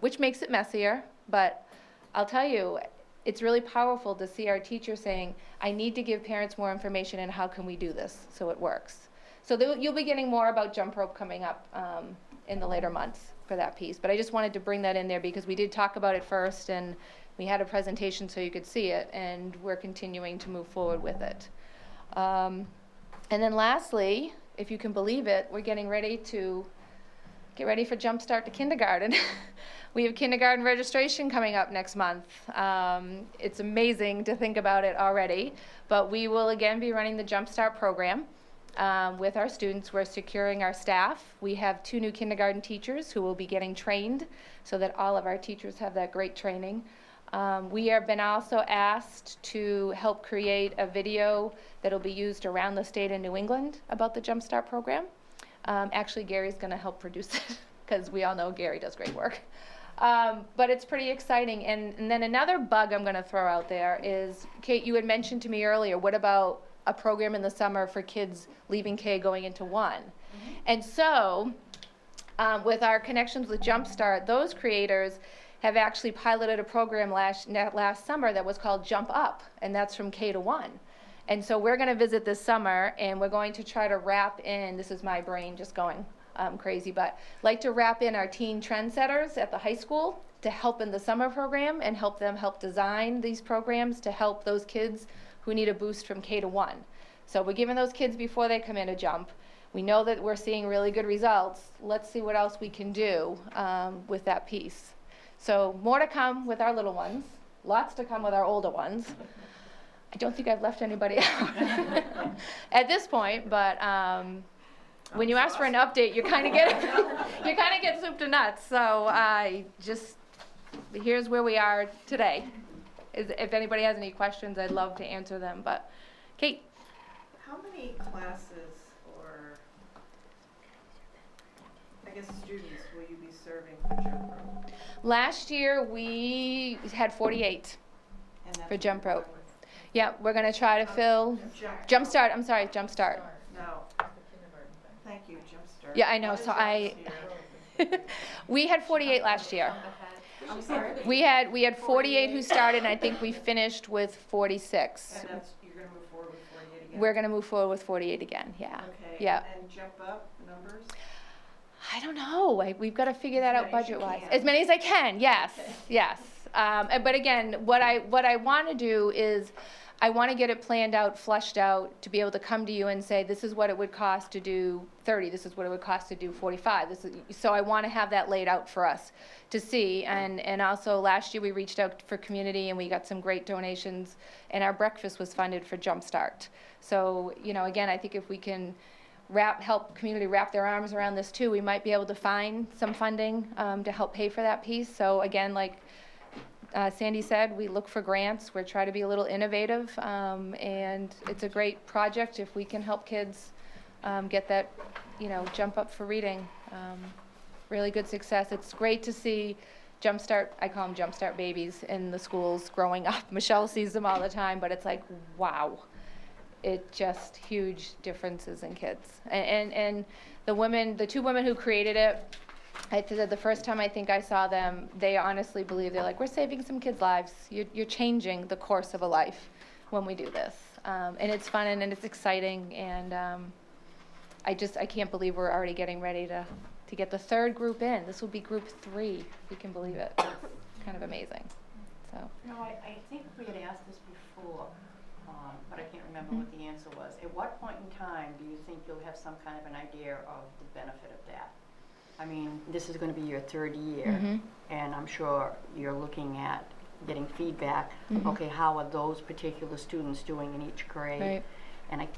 which makes it messier, but I'll tell you, it's really powerful to see our teachers saying, I need to give parents more information, and how can we do this so it works? So you'll be getting more about jump rope coming up in the later months for that piece. But I just wanted to bring that in there because we did talk about it first, and we had a presentation so you could see it, and we're continuing to move forward with it. And then lastly, if you can believe it, we're getting ready to get ready for Jumpstart to kindergarten. We have kindergarten registration coming up next month. It's amazing to think about it already, but we will again be running the Jumpstart program. With our students. We're securing our staff. We have 2 new kindergarten teachers who will be getting trained so that all of our teachers have that great training. We have been also asked to help create a video that will be used around the state of New England about the Jumpstart program. Actually, Gary's going to help produce it because we all know Gary does great work. But it's pretty exciting. And then another bug I'm going to throw out there is, Kate, you had mentioned to me earlier, what about a program in the summer for kids leaving K going into 1. Mm-hmm. And so with our connections with Jumpstart, those creators have actually piloted a program last summer that was called Jump Up, and that's from K to 1. And so we're going to visit this summer, and we're going to try to wrap in, this is my brain just going crazy, but like to wrap in our teen trendsetters at the high school to help in the summer program and help them design these programs to help those kids who need a boost from K to 1. So we're giving those kids before they come in a jump. We know that we're seeing really good results. Let's see what else we can do with that piece. So more to come with our little ones. Lots to come with our older ones. I don't think I've left anybody out at this point, but when you ask for an update, you kind of get soup to nuts. So here's where we are today. If anybody has any questions, I'd love to answer them. But, Kate? How many classes or, I guess, students will you be serving for jump rope? Last year, we had 48 for jump rope. Yeah, we're going to try to fill Jumpstart. I'm sorry, Jumpstart. No. Thank you, Jumpstart. Yeah, I know. So we had 48 last year. I'm sorry? We had 48 who started, and I think we finished with 46. And you're going to move forward with 48 again? We're going to move forward with 48 again, yeah. Okay. Yeah. And jump up numbers? I don't know. We've got to figure that out budget-wise. As As many as I can, yes, okay. Yes. But again, what I want to do is I want to get it planned out, flushed out, to be able to come to you and say, this is what it would cost to do 30, this is what it would cost to do 45. So I want to have that laid out for us to see. And also last year we reached out for community and we got some great donations, and our breakfast was funded for Jumpstart. So, again, I think if we can help community wrap their arms around this too, we might be able to find some funding to help pay for that piece. So again, like Sandy said, we look for grants. We're trying to be a little innovative, and it's a great project if we can help kids get that, jump up for reading. Really good success. It's great to see Jumpstart, I call them Jumpstart babies, in the schools growing up. Michelle sees them all the time, but it's like, wow. It just huge differences in kids. And the 2 women who created it, I said the first time I think I saw them, they honestly believe, they're like, we're saving some kids' lives. You're changing the course of a life when we do this. And it's fun and it's exciting. And I can't believe we're already getting ready to get the 3rd group in. This will be group 3, if you can believe it. It's kind of amazing. So No, I think we had asked this before, but I can't remember what the answer was. At what point in time do you think you'll have some kind of an idea of the benefit of that? I mean, this is going to be your third year, and I'm sure you're looking at getting feedback. Okay, how are those particular students doing in each grade? Right. And I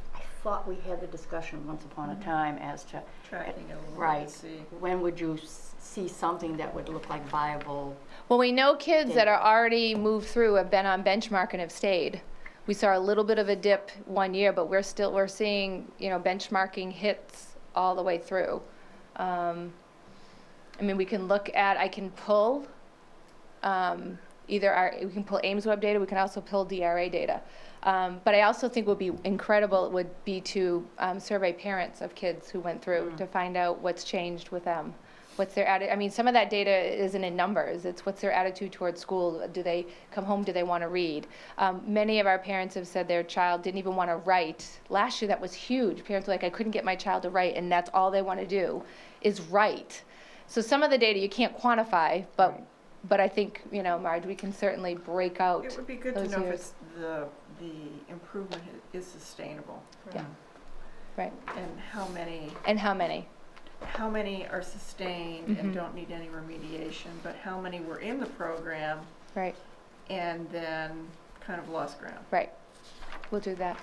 thought we had the discussion once upon a time as to Tracking it a little bit right, to see. when would you see something that would look like viable? Well, we know kids that are already moved through have been on benchmark and have stayed. We saw a little bit of a dip one year, but we're seeing, benchmarking hits all the way through. I mean, we can look at, I can pull we can pull Ames Web data, we can also pull DRA data. But I also think would be incredible would be to survey parents of kids who went through to find out what's changed with them. What's their attitude? I mean, some of that data isn't in numbers. It's what's their attitude towards school. Do they come home? Do they want to read? Many of our parents have said their child didn't even want to write. Last year, that was huge. Parents were like, I couldn't get my child to write, and that's all they want to do is write. So some of the data you can't quantify, but I think, Marge, we can certainly break out. It would be good to those know if years. it's the improvement is sustainable. Yeah. Right. And how many are sustained and don't need any remediation, but how many were in the program Right. and then kind of lost ground. Right. We'll do that.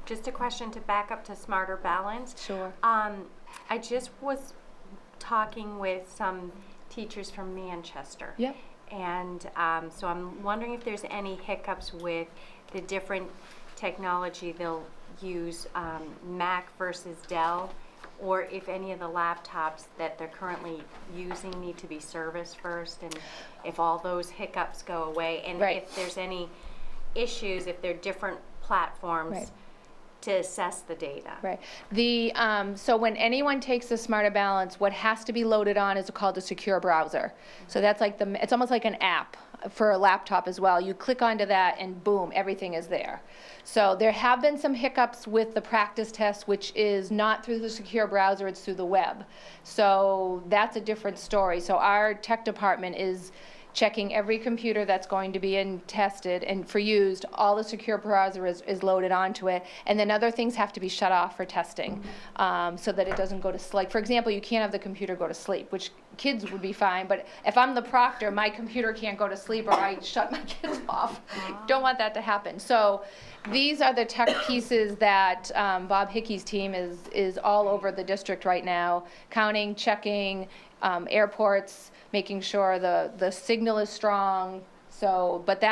Just a question to back up to Smarter Balanced. Sure. I just was talking with some teachers from Manchester. Yep. And so I'm wondering if there's any hiccups with the different technology they'll use, Mac versus Dell, or if any of the laptops that they're currently using need to be serviced first, and if all those hiccups go away, and Right. if there's any issues, if they're different platforms Right. to assess the data. Right. So when anyone takes the Smarter Balance, what has to be loaded on is called a secure browser. So that's like it's almost like an app for a laptop as well. You click onto that and boom, everything is there. So there have been some hiccups with the practice test, which is not through the secure browser, it's through the web. So that's a different story. So our tech department is checking every computer that's going to be tested, and for used, all the secure browser is loaded onto it, and then other things have to be shut off for testing, so that it doesn't go to sleep. Like, for example, you can't have the computer go to sleep, which kids would be fine, but if I'm the proctor, my computer can't go to sleep or I shut my kids off. Don't want that to happen. So these are the tech pieces that Bob Hickey's team is all over the district right now, counting, checking, airports, making sure the signal is strong. So, but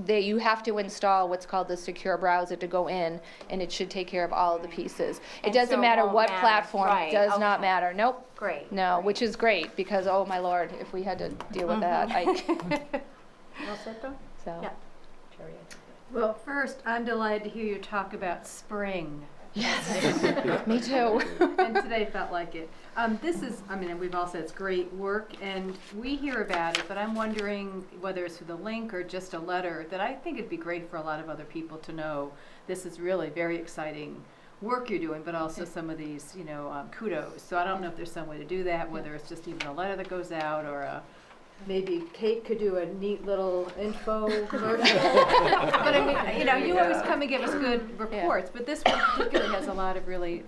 you have to install what's called the secure browser to go in, and it should take care of all of the pieces. It And doesn't so it matter won't what matter. platform, Right, does not okay. matter. Nope. Great. No, which is great, because, oh my Lord, if we had to deal with that, All set though? so. Yeah. Jerry? Well, first, I'm delighted to hear you talk about spring. Yes, me too. And today felt like it. We've all said it's great work, and we hear about it, but I'm wondering whether it's through the link or just a letter, that I think it'd be great for a lot of other people to know this is really very exciting work you're doing, but also some of these, kudos. So I don't know if there's some way to do that, whether it's just even a letter that goes out, or maybe Kate could do a neat little info commercial. But you always come and give us good reports, but this one particularly has a lot of really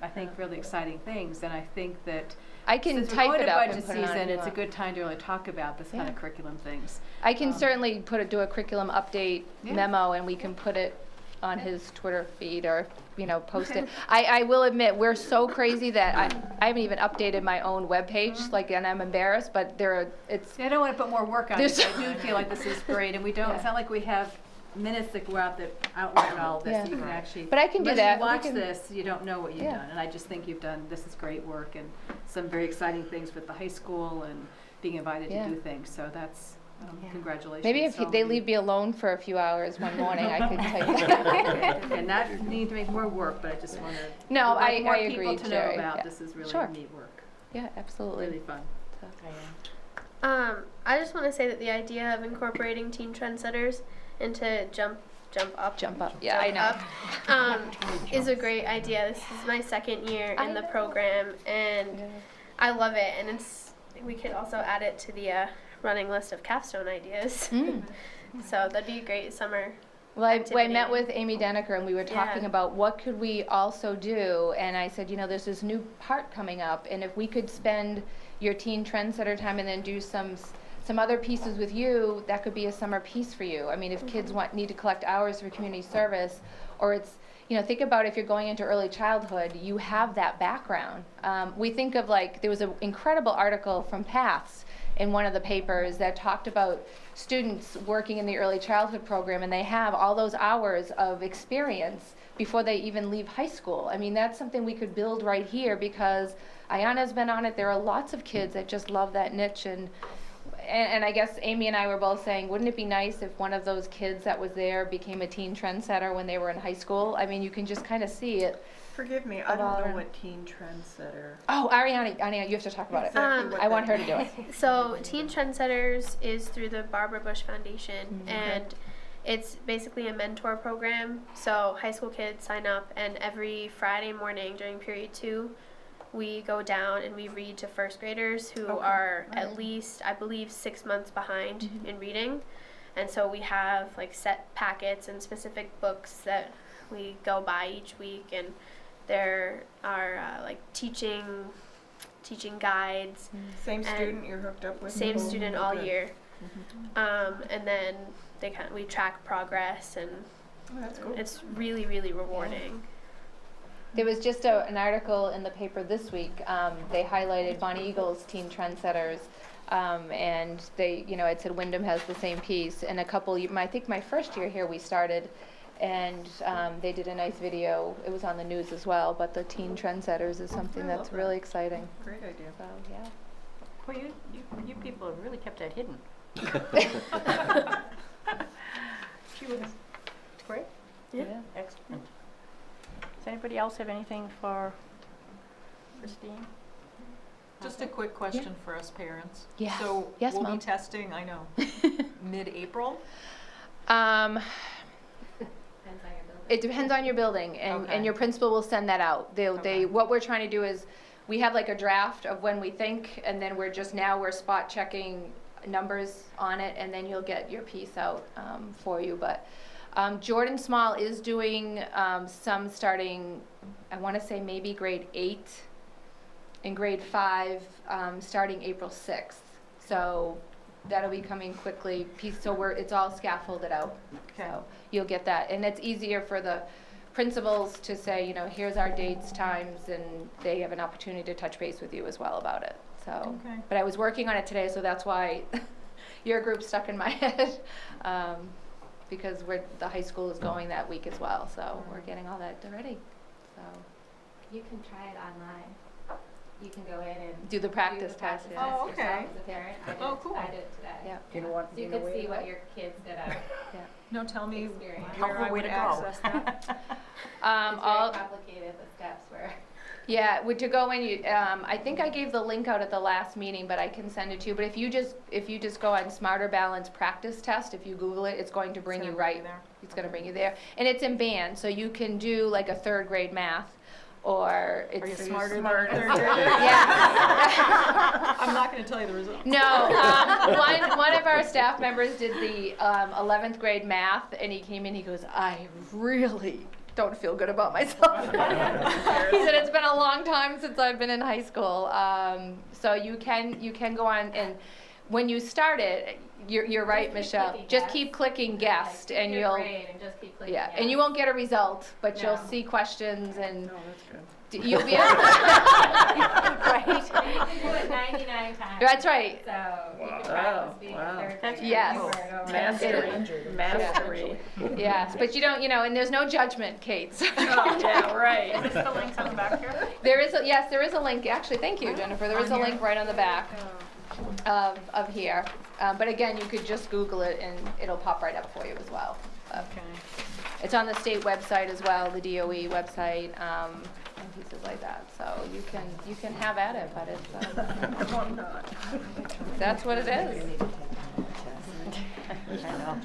exciting things, and I think that I can since we're type going it to up budget and put it on season, if you it's a want. good time to really talk about this kind of Yeah. curriculum things. I can certainly do a curriculum update Yeah. memo, and we can put it on his Twitter feed, or, post it. I will admit, we're so crazy that I haven't even updated my own webpage, and I'm embarrassed, but See, I don't want to put more work on There's- this. I do feel like this is great, and we don't. It's not like we have minutes that go out that outline all of this. Yeah. So you can actually. But I can do unless that. you We watch can- this, you don't know what you've Yeah. done, and I just think this is great work, and some very exciting things with the high school and being invited Yeah. to do things. So that's congratulations. maybe if So they many- leave me alone for a few hours one morning, I could type. and not need to make more work, but I just want to. No, more I people agree, to know Jerry. about. Yeah. This is really Sure. neat work. Yeah, absolutely. Really fun. I just want to say that the idea of incorporating teen trendsetters into jump up Yeah, I know. is a great idea. This is my second year I in the know. program, and Yeah. I love it. And we could also add it to the running list of capstone ideas. So that'd be a great summer. Well, I activity. met with Amy Denneker and we were talking Yeah. about what could we also do, and I said, there's this new part coming up, and if we could spend your teen trendsetter time and then do some other pieces with you, that could be a summer piece for you. I mean, if kids need to collect hours for community service, or it's, think about if you're going into early childhood, you have that background. We think of there was an incredible article from Paths in one of the papers that talked about students working in the early childhood program, and they have all those hours of experience before they even leave high school. I mean, that's something we could build right here, because Ayana's been on it. There are lots of kids that just love that niche, and I guess Amy and I were both saying, wouldn't it be nice if one of those kids that was there became a teen trendsetter when they were in high school? I mean, you can just kind of see it. Forgive me, I don't know what teen trendsetter. Oh, Ariana, you have to talk about it. Exactly I want her to do it. So Teen Trendsetters is through the Barbara Bush Foundation, and it's basically a mentor program. So high school kids sign up, and every Friday morning during period 2, we go down and we read to first graders who are at least, I believe, 6 months behind in reading. And so we have set packets and specific books that we go by each week, and there are teaching guides. Same student you're hooked up with? Same student all Good. year. And then we track progress, and That's cool. it's really, really rewarding. There was just an article in the paper this week. They highlighted Bonnie Eagle's Teen Trendsetters, and they, it said Wyndham has the same piece. And I think my first year here we started, and they did a nice video. It was on the news as well, but the Teen Trendsetters is something I love that's that. really exciting. Great idea. So, yeah. Well, you people have really kept that hidden. She was. It's great. Yeah. Excellent. Does anybody else have anything for Christine? Just a quick question for us parents. Yeah. So Yes, we'll Mom. be testing, I know, mid-April? It depends on your building, and Okay. your principal will send that out. Okay. What we're trying to do is, we have a draft of when we think, and then we're spot checking numbers on it, and then you'll get your piece out for you. But Jordan Small is doing some starting, I want to say maybe grade 8 and grade 5, starting April 6th. So that'll be coming quickly. So it's all scaffolded out. Okay. So you'll get that, and it's easier for the principals to say, here's our dates, times, and they have an opportunity to touch base with you as well about it. So, Okay. but I was working on it today, so that's why your group stuck in my head, because the high school is going that week as well, so we're getting all that ready. So You can try it online. You can go in and do the practice test. test Yeah. Oh, okay. yourself as a parent. Oh, cool. I did it today. Yeah. You know what? So you can see what your kids did out. No, to tell me Experience. where I Way would to go. access that. It's All very complicated, the steps were. Yeah, to go in, I think I gave the link out at the last meeting, but I can send it to you. But if you just go on Smarter Balance Practice Test, if you Google it, it's going to bring you right. It's going to bring you there, and it's in band, so you can do a 3rd grade math, or it's. Are you smarter than smarter. a third grader? Yeah. I'm not gonna tell you the results. No, one of our staff members did the 11th grade math, and he came in. He goes, "I really don't feel good about myself." He said, "It's been a long time since I've been in high school." So you can go on, and when you start it, you're right, keep Michelle. clicking Just guest. keep clicking guest, and Your you'll grade and just keep clicking yeah, yes. and you won't get a result, but you'll No. see questions, and No, that's good. you'll be able. Right. You can do it 99 times. That's right. So you can practice being wow. a third That's grader Yes. over and over. Mastery. Mastery. Yes, but you don't, and there's no judgment, Kate. So Yeah, right. Is this the link on the back here? there is a link. Actually, thank you, Jennifer. There is a link right on the back of here. But again, you could just Google it, and it'll pop right up for you as well. Okay. It's on the state website as well, the DOE website, and pieces like that. So you can have at it, but it's No, I'm not. that's what it is. I know.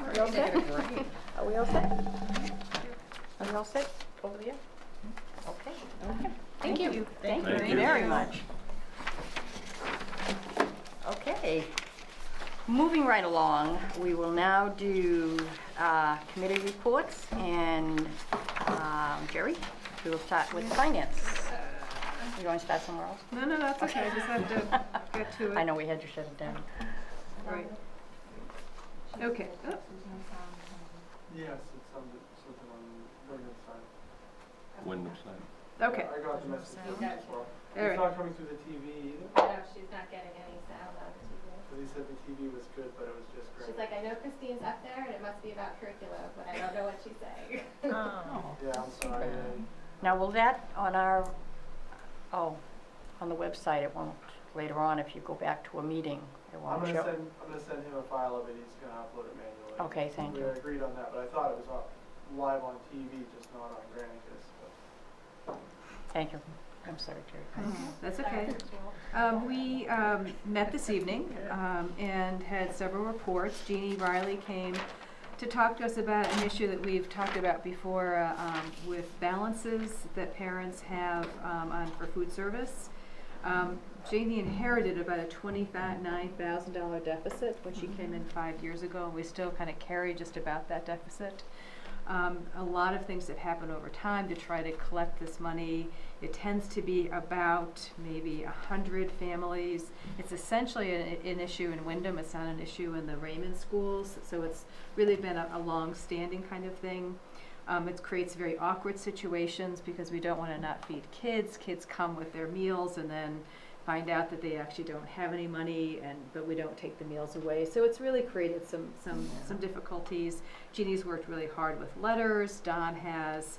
Are we all set? Are we all set? Are we all set over there? Okay. Thank you. Thank you Thank you. very much. Okay, moving right along, we will now do committee reports, and Jerry, we will start with finance. You want to start somewhere else? No, that's okay, I just have to get to it. I know we had you shut it down. Right. Okay. Oh, Yes, it's something on Wyndham's side. Wyndham side. okay, I got the message as well. All It's right. not coming through the TV either, No, she's not getting any sound on the TV. but he said the TV was good, but it was just great. She's like, I know Christine's up there and it must be about curriculum, but I don't know what she's saying. Oh. Yeah, I'm sorry. Now, will that on our, on the website, it won't, later on, if you go back to a meeting, it I'm won't gonna show? send him a file of it, he's gonna upload it manually. Okay, thank We you. agreed on that, but I thought it was live on TV, just not on Granicus, but. Thank you. I'm sorry, Jerry. That's okay. We met this evening and had several reports. Jeannie Riley came to talk to us about an issue that we've talked about before with balances that parents have for food service. Jeannie inherited about a $29,000 deficit when she came in 5 years ago, and we still kind of carry just about that deficit. A lot of things have happened over time to try to collect this money. It tends to be about maybe 100 families. It's essentially an issue in Wyndham. It's not an issue in the Raymond schools. So it's really been a long-standing kind of thing. It creates very awkward situations because we don't want to not feed kids. Kids come with their meals and then find out that they actually don't have any money, but we don't take the meals away. So it's really created some difficulties. Jeannie's worked really hard with letters. Don has.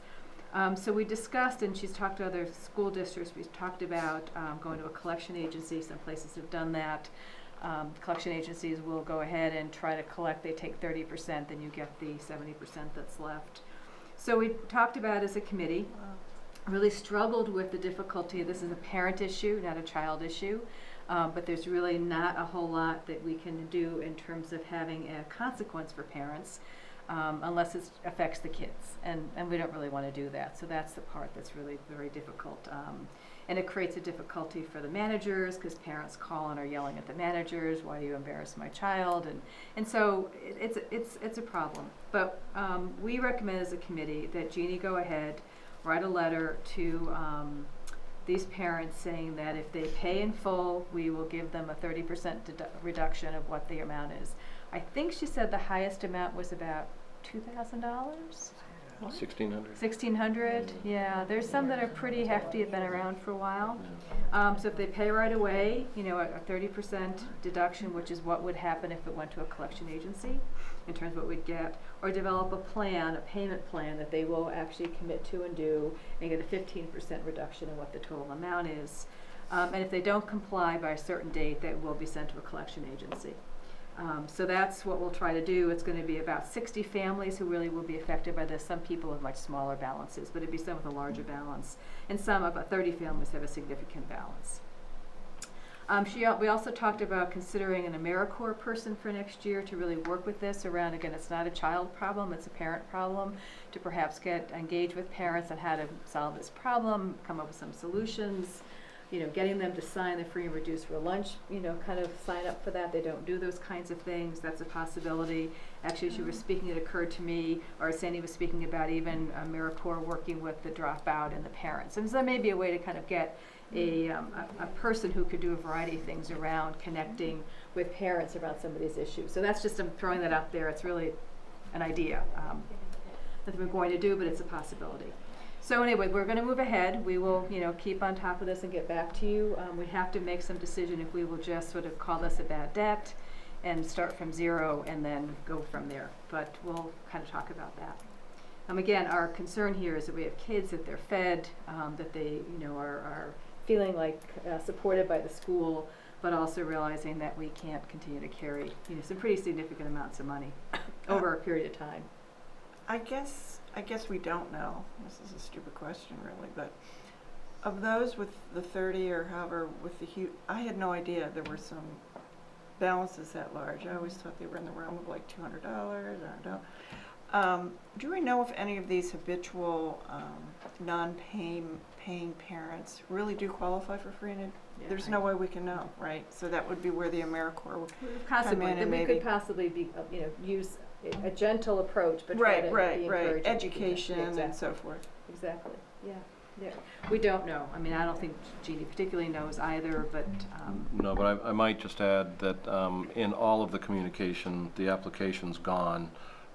So we discussed, and she's talked to other school districts. We've talked about going to a collection agency. Some places have done that. Collection agencies will go ahead and try to collect. They take 30%, then you get the 70% that's left. So we talked about as a committee. Really struggled with the difficulty. This is a parent issue, not a child issue, but there's really not a whole lot that we can do in terms of having a consequence for parents unless it affects the kids, and we don't really want to do that. So that's the part that's really very difficult, and it creates a difficulty for the managers because parents call and are yelling at the managers, why do you embarrass my child, and so it's a problem. But we recommend as a committee that Jeannie go ahead, write a letter to these parents saying that if they pay in full, we will give them a 30% reduction of what the amount is. I think she said the highest amount was about $2,000? 1,600. 1,600? Yeah, there's some that are pretty hefty, have been around for a while. So if they pay right away, a 30% deduction, which is what would happen if it went to a collection agency, in terms of what we'd get, or develop a plan, a payment plan that they will actually commit to and do, and get a 15% reduction in what the total amount is. And if they don't comply by a certain date, that will be sent to a collection agency. So that's what we'll try to do. It's going to be about 60 families who really will be affected by this. Some people have much smaller balances, but it'd be some with a larger balance. And some, about 30 families, have a significant balance. We also talked about considering an AmeriCorps person for next year to really work with this around, again, it's not a child problem, it's a parent problem, to perhaps engage with parents on how to solve this problem, come up with some solutions. Getting them to sign the free and reduced for lunch, kind of sign up for that. They don't do those kinds of things. That's a possibility. Actually, as you were speaking, it occurred to me, or Sandy was speaking about even AmeriCorps working with the dropout and the parents. And so that may be a way to kind of get a person who could do a variety of things around connecting with parents about some of these issues. So that's just, I'm throwing that out there. It's really an idea that we're going to do, but it's a possibility. So anyway, we're going to move ahead. We will, keep on top of this and get back to you. We have to make some decision if we will just sort of call this a bad debt and start from zero and then go from there. But we'll kind of talk about that. Again, our concern here is that we have kids, that they're fed, that they, are feeling like supported by the school, but also realizing that we can't continue to carry, some pretty significant amounts of money over a period of time. I guess we don't know. This is a stupid question, really, but of those with the 30 or however with the huge, I had no idea there were some balances that large. I always thought they were in the realm of like $200. I don't know. Do we know if any of these habitual non-paying paying parents really do qualify for free and there's no way we can know, right? So that would be where the AmeriCorps would Possibly, come in then and we maybe. could possibly be, use a gentle approach, but try to Right, be right, encouraging. education and Exactly. so forth. Exactly, yeah. We don't know. I mean, I don't think Jeannie particularly knows either, but, No, but I might just add that in all of the communication, the application's gone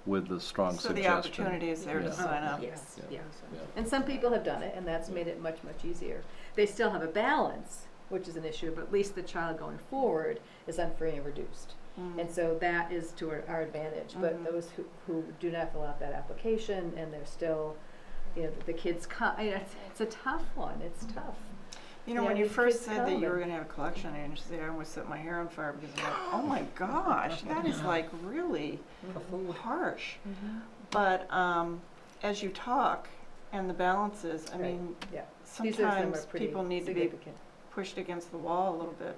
with the strong So suggestion. the opportunity is there to Yeah. sign up. yes, Yeah. yeah. Yeah. And some people have done it, and that's made it much, much easier. They still have a balance, which is an issue, but at least the child going forward is unfree and reduced. And so that is to our advantage. But those who do not fill out that application and they're still, the kids come, it's a tough one, it's tough. You know, Yeah, when you these first kids said come that you and- were going to have a collection agency, I almost set my hair on fire because I'm like, oh my gosh, that is like really harsh. But as you talk and the balances, I Right. mean, Yeah. These are some sometimes are pretty people need to be significant. pushed against the wall a little bit,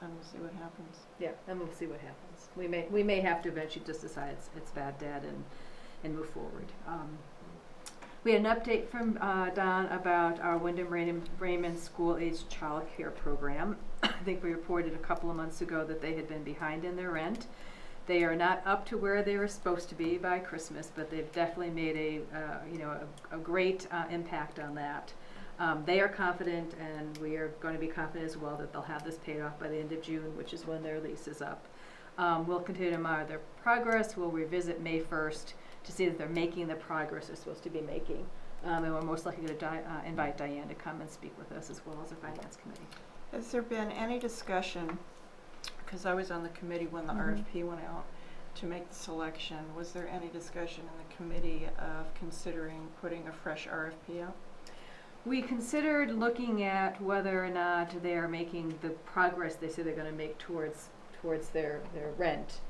and we'll see what happens. Yeah, and we'll see what happens. We may have to eventually just decide it's bad debt and move forward. We had an update from Don about our Wyndham Raymond school-aged child care program. I think we reported a couple of months ago that they had been behind in their rent. They are not up to where they were supposed to be by Christmas, but they've definitely made a great impact on that. They are confident, and we are going to be confident as well, that they'll have this paid off by the end of June, which is when their lease is up. We'll continue to monitor their progress. We'll revisit May 1st to see that they're making the progress they're supposed to be making. And we're most likely going to invite Diane to come and speak with us as well as the Finance Committee. Has there been any discussion, because I was on the committee when the RFP went out to make the selection, was there any discussion in the committee of considering putting a fresh RFP out? We considered looking at whether or not they are making the progress they say they're going to make towards their rent.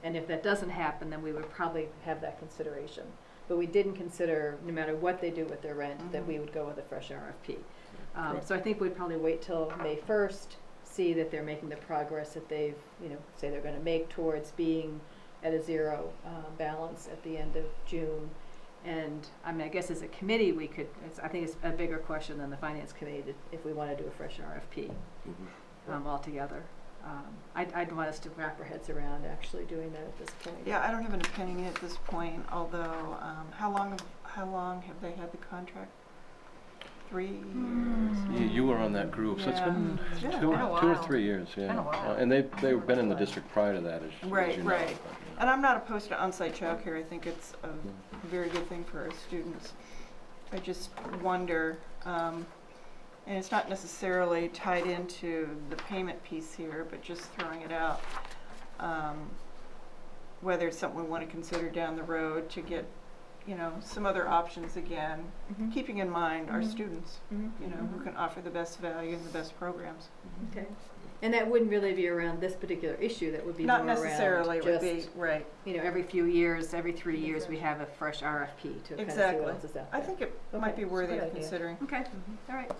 And if that doesn't happen, then we would probably have that consideration. But we didn't consider, no matter what they do with their rent, that we would go with a fresh RFP. So I think we'd probably wait till May 1st, see that they're making the progress that they've, say they're going to make towards being at a zero balance at the end of June. And I mean, I guess as a committee, I think it's a bigger question than the Finance Committee if we want to do a fresh RFP altogether. I'd want us to wrap our heads around actually doing that at this point. Yeah, I don't have an opinion at this point, although, how long have they had the contract? 3 years? You were on that group, so it's been It's been a 2 while. or 3 years, yeah. Been a while. And they've been in the district prior to that, as you know. Right. And I'm not opposed to on-site childcare. I think it's a very good thing for our students. I just wonder, and it's not necessarily tied into the payment piece here, but just throwing it out, whether it's something we want to consider down the road to get, some other options again, keeping in mind our students, who can offer the best value and the best programs. Okay. And that wouldn't really be around this particular issue, that would be Not more necessarily, around it would be, just, right. every few years, every 3 years, we have a fresh RFP to kind of see Exactly. what else is out I there. think it Okay, might be it's a worthy good of idea. considering. Okay, all right.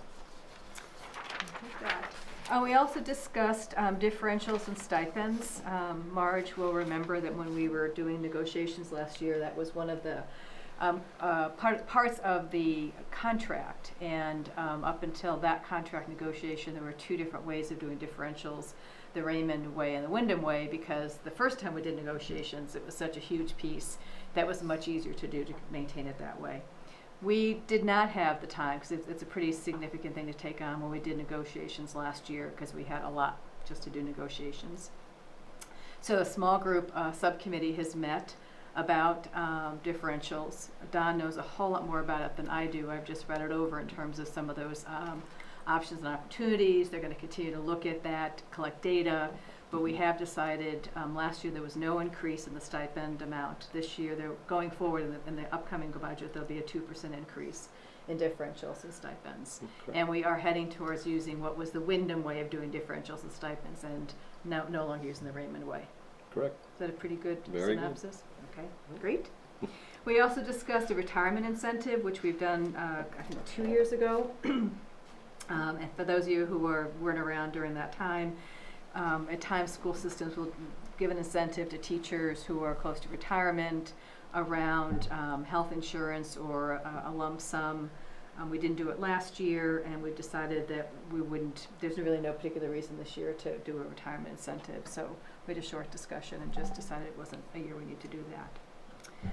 We also discussed differentials and stipends. Marge will remember that when we were doing negotiations last year, that was one of the parts of the contract. And up until that contract negotiation, there were 2 different ways of doing differentials, the Raymond way and the Wyndham way, because the first time we did negotiations, it was such a huge piece that was much easier to do to maintain it that way. We did not have the time, because it's a pretty significant thing to take on when we did negotiations last year, because we had a lot just to do negotiations. So a small group subcommittee has met about differentials. Don knows a whole lot more about it than I do. I've just read it over in terms of some of those options and opportunities. They're going to continue to look at that, collect data. But we have decided, last year there was no increase in the stipend amount. This year, they're going forward in the upcoming budget, there'll be a 2% increase in differentials and stipends. Okay. And we are heading towards using what was the Wyndham way of doing differentials and stipends, and no longer using the Raymond way. Correct. Is that a pretty good Very good. synopsis? Okay, great. We also discussed a retirement incentive, which we've done, I think 2 years ago. And for those of you who weren't around during that time, at times school systems will give an incentive to teachers who are close to retirement around health insurance or a lump sum We didn't do it last year, and we decided that we wouldn't, there's really no particular reason this year to do a retirement incentive. So we had a short discussion and just decided it wasn't a year we need to do that.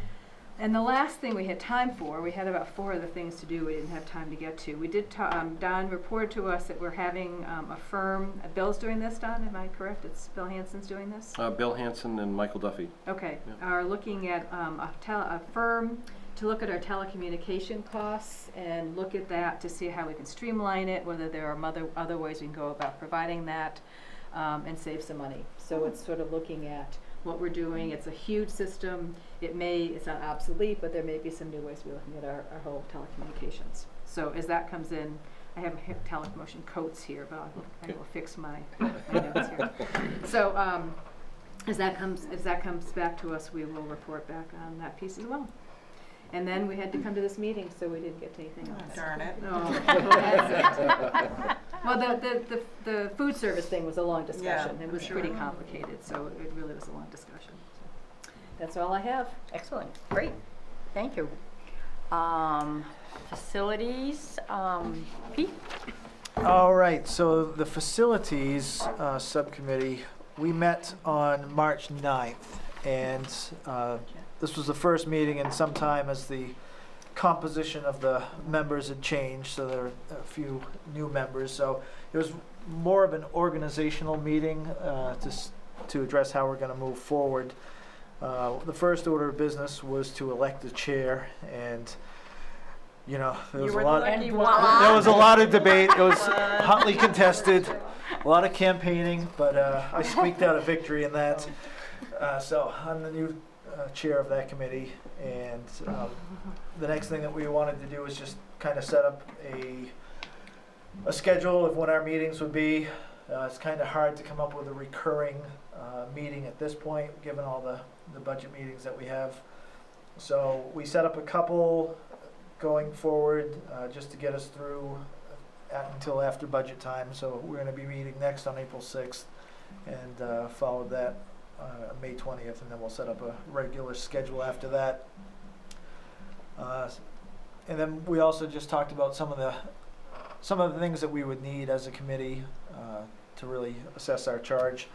And the last thing we had time for, we had about 4 other things to do we didn't have time to get to. We did, Don reported to us that we're having a firm, Bill's doing this, Don, am I correct? It's Bill Hansen's doing this? Bill Hansen and Michael Duffy. Okay, Yeah. are looking at a firm to look at our telecommunication costs and look at that to see how we can streamline it, whether there are other ways we can go about providing that, and save some money. So it's sort of looking at what we're doing. It's a huge system. It's not obsolete, but there may be some new ways we're looking at our whole telecommunications. So as that comes in, I have telemotion coats here, but I will fix my notes here. So as that comes back to us, we will report back on that piece as well. And then we had to come to this meeting, so we didn't get to anything else. Darn it. Oh, that's it. Well, the food service thing was a long discussion. Yeah, It was sure. pretty complicated, so it really was a long discussion. So that's all I have. Excellent, great, thank you. Facilities, Pete? All right, so the facilities subcommittee, we met on March 9th, and this was the first meeting in some time as the composition of the members had changed, so there were a few new members. So it was more of an organizational meeting to address how we're going to move forward. The first order of business was to elect a chair, and there was a lot. And voila. There was a lot of debate. It was hotly contested, a lot of campaigning, but I squeaked out a victory in that. So I'm the new chair of that committee, and the next thing that we wanted to do was just kind of set up a schedule of when our meetings would be. It's kind of hard to come up with a recurring meeting at this point, given all the budget meetings that we have. So we set up a couple going forward just to get us through until after budget time. So we're going to be meeting next on April 6th and follow that May 20th, and then we'll set up a regular schedule after that. And then we also just talked about some of the things that we would need as a committee to really assess our charge.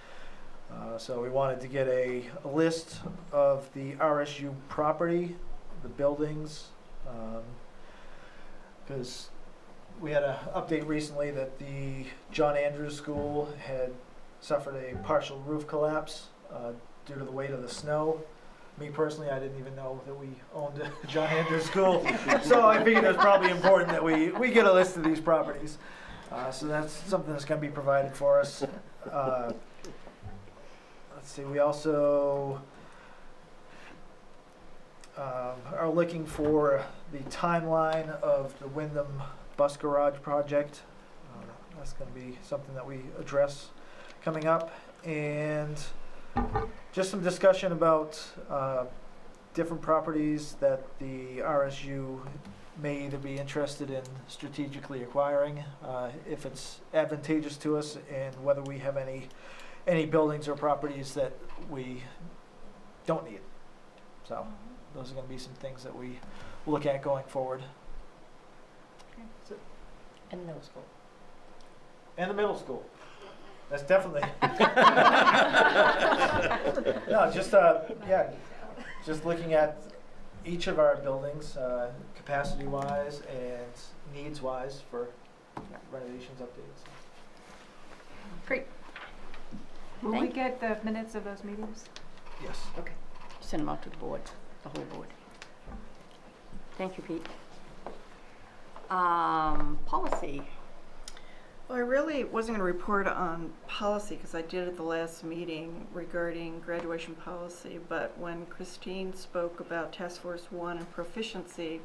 So we wanted to get a list of the RSU property, the buildings, because we had an update recently that the John Andrews School had suffered a partial roof collapse due to the weight of the snow. Me personally, I didn't even know that we owned a John Andrews School, so I figured it was probably important that we get a list of these properties. So that's something that's going to be provided for us. Let's see, we also are looking for the timeline of the Wyndham Bus Garage project. That's going to be something that we address coming up. And just some discussion about different properties that the RSU may either be interested in strategically acquiring, if it's advantageous to us, and whether we have any buildings or properties that we don't need. So those are going to be some things that we look at going forward. And the middle school. And the middle school. That's definitely. No, just looking at each of our buildings, capacity-wise and needs-wise for renovations, updates. Great. Will we Thank- get the minutes of those meetings? Yes. Okay, send them out to the board, the whole board. Thank you, Pete. Policy. Well, I really wasn't going to report on policy because I did at the last meeting regarding graduation policy, but when Christine spoke about Task Force 1 and proficiency,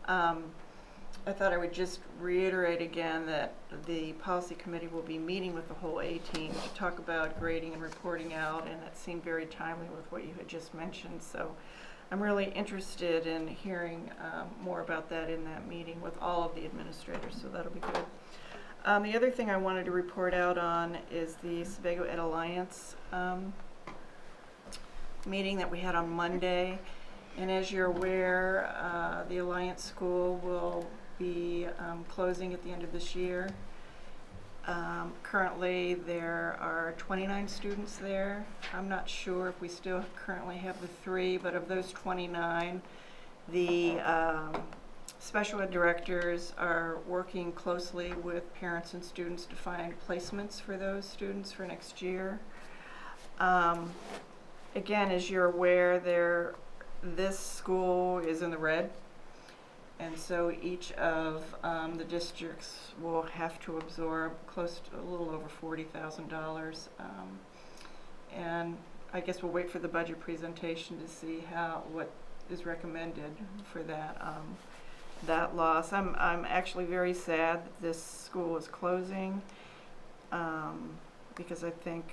I thought I would just reiterate again that the policy committee will be meeting with the whole A team to talk about grading and reporting out, and it seemed very timely with what you had just mentioned. So I'm really interested in hearing more about that in that meeting with all of the administrators, so that'll be good. The other thing I wanted to report out on is the Sebago Ed Alliance meeting that we had on Monday. And as you're aware, the Alliance School will be closing at the end of this year. Currently, there are 29 students there. I'm not sure if we still currently have the 3, but of those 29, the special ed directors are working closely with parents and students to find placements for those students for next year. Again, as you're aware, this school is in the red. And so each of the districts will have to absorb close to a little over $40,000. And I guess we'll wait for the budget presentation to see what is recommended for that loss. I'm actually very sad that this school is closing because I think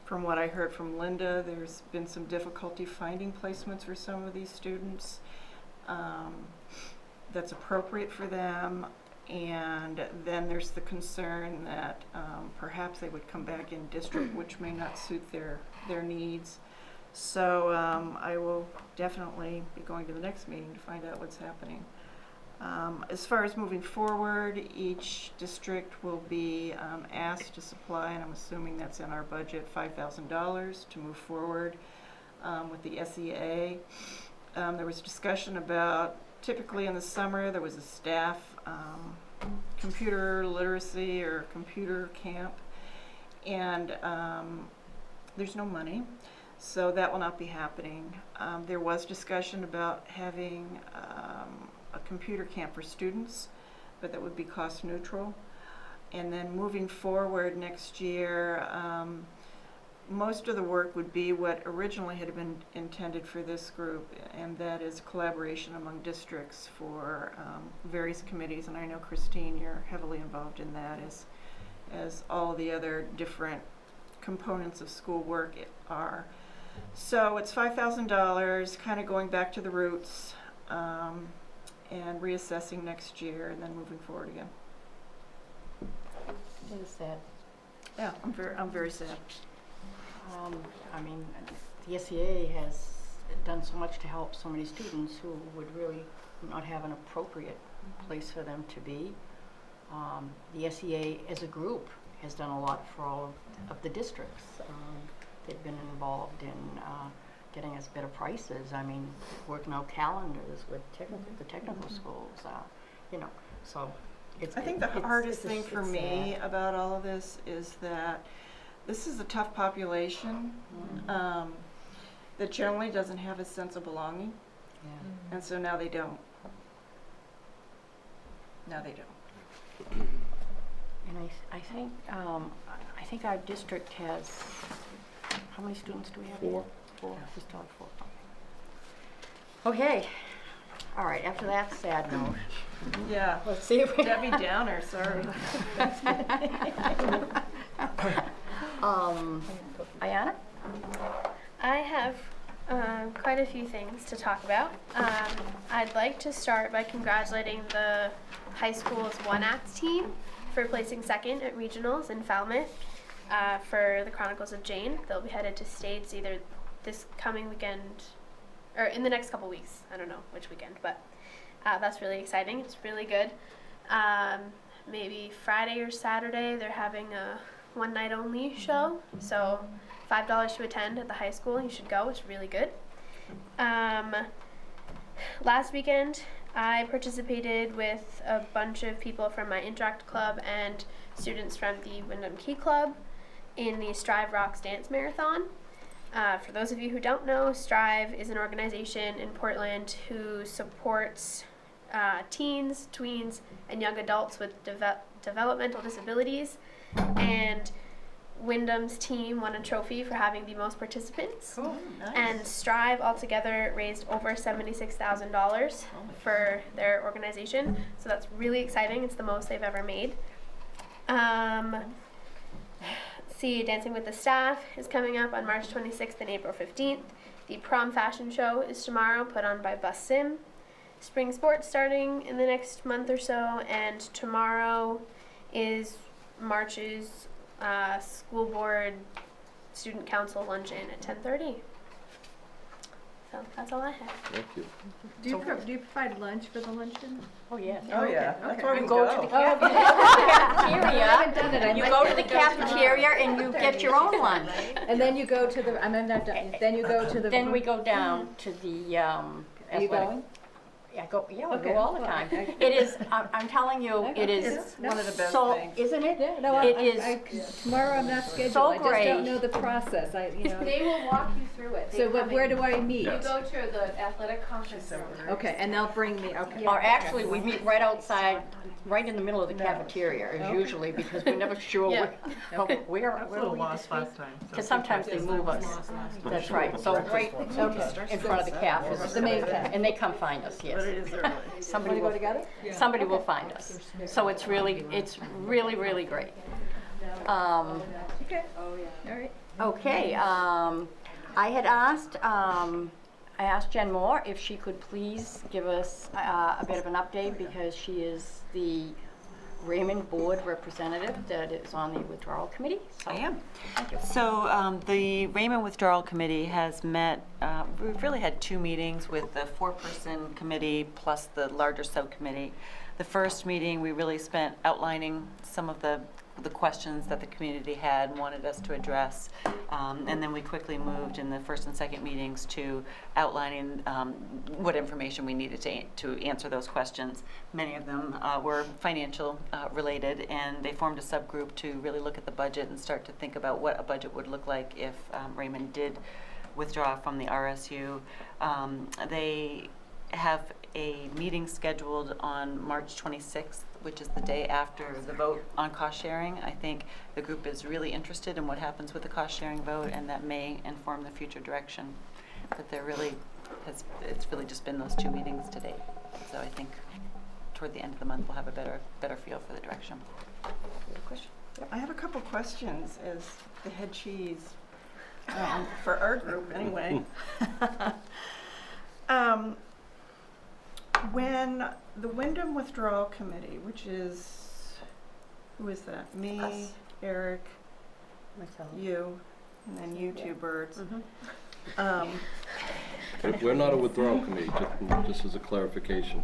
from what I heard from Linda, there's been some difficulty finding placements for some of these students. That's appropriate for them, and then there's the concern that perhaps they would come back in district, which may not suit their needs. So I will definitely be going to the next meeting to find out what's happening. As far as moving forward, each district will be asked to supply, and I'm assuming that's in our budget, $5,000 to move forward with the SEA. There was discussion about, typically in the summer, there was a staff computer literacy or computer camp, and there's no money, so that will not be happening. There was discussion about having a computer camp for students, but that would be cost neutral. And then moving forward next year, most of the work would be what originally had been intended for this group, and that is collaboration among districts for various committees. And I know, Christine, you're heavily involved in that, as all the other different components of school work are. So it's $5,000, kind of going back to the roots, and reassessing next year, and then moving forward again. It is sad. Yeah, I'm very sad. I mean, the SEA has done so much to help so many students who would really not have an appropriate place for them to be. The SEA as a group has done a lot for all of the districts. They've been involved in getting us better prices. I mean, working out calendars with the technical schools, so it's. I think the hardest thing for me about all of this is that this is a tough population that generally doesn't have a sense of belonging, and so now they don't. And I think our district has, how many students do we have? 4. 4. We still have 4. Okay. All right. After that sad note, Yeah. let's see if we. Debbie Downer, sorry. Ayanna? I have quite a few things to talk about. I'd like to start by congratulating the high school's One Act team for placing second at regionals in Falmouth for the Chronicles of Jane. They'll be headed to States either this coming weekend or in the next couple weeks. I don't know which weekend, but that's really exciting. It's really good. Maybe Friday or Saturday they're having a one night only show, so $5 to attend at the high school. You should go. It's really good. Last weekend I participated with a bunch of people from my Interact Club and students from the Wyndham Key Club in the Strive Rocks Dance Marathon. For those of you who don't know, Strive is an organization in Portland who supports teens, tweens, and young adults with developmental disabilities, and Wyndham's team won a trophy for having the most participants. Cool. Nice. And Strive altogether raised over $76,000 for their organization, so that's really exciting. It's the most they've ever made. Dancing with the Staff is coming up on March 26th and April 15th. The prom fashion show is tomorrow, put on by Bus Sim. Spring sports starting in the next month or so, and tomorrow is March's school board student council luncheon at 10:30. So that's all I have. Thank you. Do you provide lunch for the luncheon? Oh, yes. Oh, yeah, that's why You we go to the cafeteria, you go to the cafeteria and you get your own lunch. And then you go to the, I'm not done, then you go to the. Then we go down to the, Are you athletic. going? Yeah, we Okay. go all the Well, time. I- It is, I'm telling you, it is It's one of the best so, things. isn't it? Yeah, no, It is tomorrow I'm not scheduled, so I just great. don't know the process, They will walk you through it. They So come where and- do I meet? You go to the athletic conference room. Okay, and they'll bring me, okay. Or actually, we meet right outside, right in the middle of the cafeteria, is usually, because we're never sure Yeah. where I was a will little we lost this week? last time. so Because sometimes they move us. That's right, so right in front of the caf is The main caf. and they come find us, yes. But it is early. Somebody will, somebody will find us. So it's really, really great. Okay, all right. Okay, I had asked, I asked Jen Moore if she could please give us a bit of an update because she is the Raymond Board representative that is on the withdrawal committee. So, I am. thank you. So the Raymond Withdrawal Committee has met, we've really had 2 meetings with the 4-person committee plus the larger subcommittee. The first meeting, we really spent outlining some of the questions that the community had and wanted us to address. And then we quickly moved in the first and second meetings to outlining what information we needed to answer those questions. Many of them were financial related, and they formed a subgroup to really look at the budget and start to think about what a budget would look like if Raymond did withdraw from the RSU. They have a meeting scheduled on March 26th, which is the day after the vote on cost sharing. I think the group is really interested in what happens with the cost sharing vote, and that may inform the future direction. But it's really just been those 2 meetings to date. So I think toward the end of the month we'll have a better feel for the direction. Question? I have a couple questions as the head cheese for our group anyway. When the Wyndham Withdrawal Committee, which is, who is that? Me, Us. Eric, Myself. you, and then you 2 birds. But we're not a withdrawal committee, just as a clarification.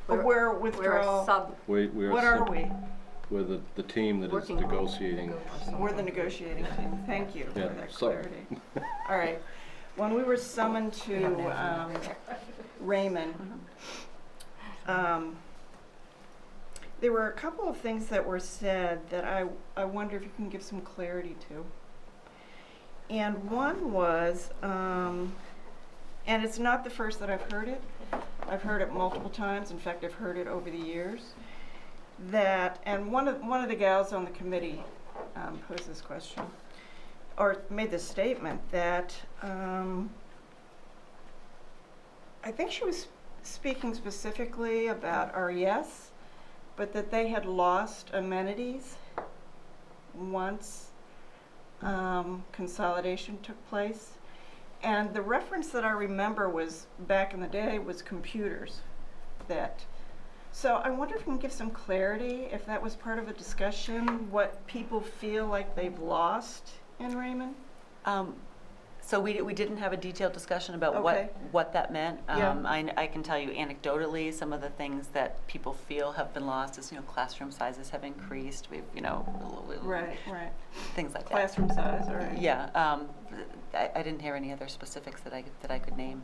We're We're a withdrawal. sub, We're What are we? We're the team that is Working. negotiating. We're the negotiating team. Thank you for Yeah, that sorry. clarity. All right. When we were summoned to Raymond, there were a couple of things that were said that I wonder if you can give some clarity to. And one was, and it's not the first that I've heard it. I've heard it multiple times. In fact, I've heard it over the years. That, and one of the gals on the committee posed this question, or made this statement that I think she was speaking specifically about RES, but that they had lost amenities once consolidation took place. And the reference that I remember was back in the day was computers. So I wonder if you can give some clarity, if that was part of a discussion, what people feel like they've lost in Raymond? So we didn't have a detailed discussion about Okay. what that meant. Yeah. I can tell you anecdotally some of the things that people feel have been lost is, classroom sizes have increased. We've, Right. things like that. Classroom size, all right. Yeah. I didn't hear any other specifics that I could name.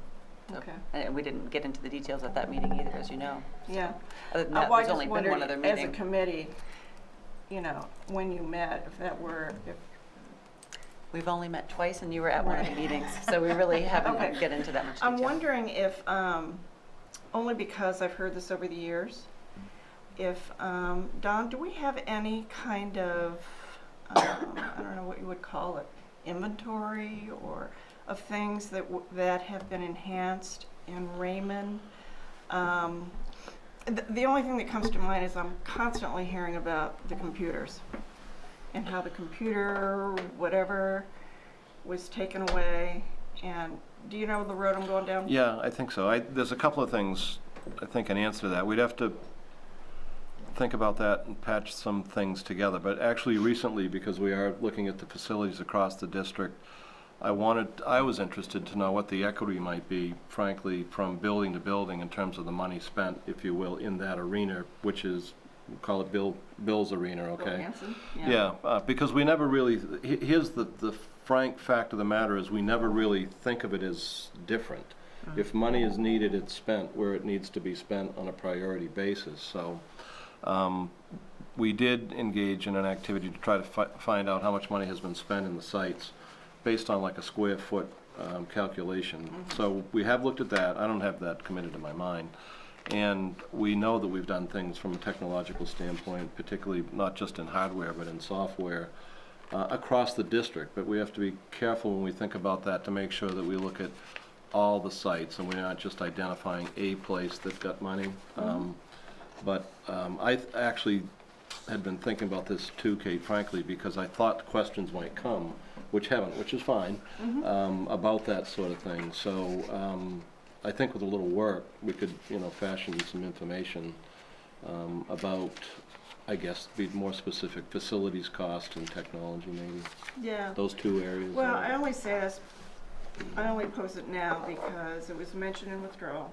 So, Okay. and we didn't get into the details at that meeting either, as you know. Yeah. Other than Well, that, I there's just only been wondered, one other as a meeting. committee, when you met, if We've only met twice, and you were at one of the meetings, so we really haven't Okay. get into that much detail. I'm wondering if, only because I've heard this over the years, if, Don, do we have any kind of, I don't know what you would call it, inventory or of things that have been enhanced in Raymond? The only thing that comes to mind is I'm constantly hearing about the computers and how the computer, whatever, was taken away. And do you know the road I'm going down? Yeah, I think so. There's a couple of things, I think, in answer to that. We'd have to think about that and patch some things together. But actually recently, because we are looking at the facilities across the district, I was interested to know what the equity might be, frankly, from building to building in terms of the money spent, if you will, in that arena, which is, we'll call it Bill's arena, okay? Yeah, because we never really, here's the frank fact of the matter is we never really think of it as different. If money is needed, it's spent where it needs to be spent on a priority basis. So we did engage in an activity to try to find out how much money has been spent in the sites based on like a square foot calculation. So we have looked at that. I don't have that committed to my mind. And we know that we've done things from a technological standpoint, particularly not just in hardware, but in software across the district. But we have to be careful when we think about that to make sure that we look at all the sites and we're not just identifying a place that got money. I actually had been thinking about this too, Kate, frankly, because I thought questions might come, which haven't, which is fine, about that sort of thing. So I think with a little work, we could, fashion some information about, I guess, be more specific, facilities cost and technology maybe. Yeah. Those two areas. Well, I only say this, I only pose it now because it was mentioned in withdrawal,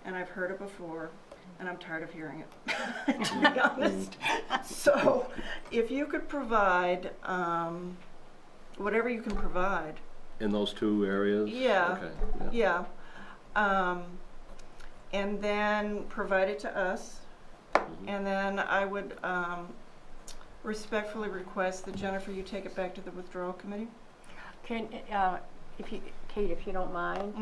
and I've heard it before, and I'm tired of hearing it, to be honest. So, if you could provide, whatever you can provide. In those two areas? Yeah. Okay. Yeah. And then provide it to us, and then I would respectfully request that Jennifer, you take it back to the withdrawal committee. Can, Kate, if you don't mind,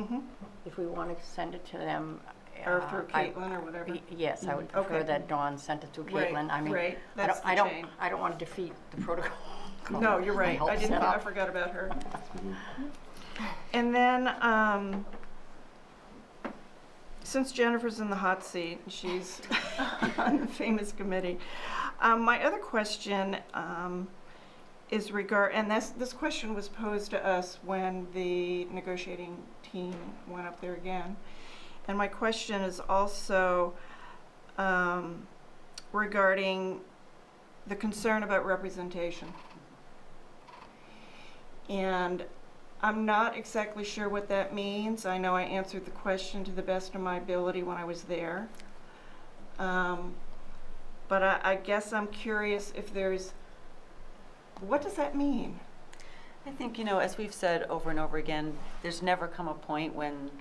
if we want to send it to them. Or through Caitlin or whatever. Yes, I would prefer Okay. that Dawn sent it to Right, Caitlin. I mean, right. That's the chain. I don't want to defeat the protocol. No, you're right. help set I up. forgot about her. And then, since Jennifer's in the hot seat, she's on the famous committee. My other question is and this question was posed to us when the negotiating team went up there again. And my question is also regarding the concern about representation. And I'm not exactly sure what that means. I know I answered the question to the best of my ability when I was there. But I guess I'm curious if what does that mean? I think, as we've said over and over again, there's never come a point when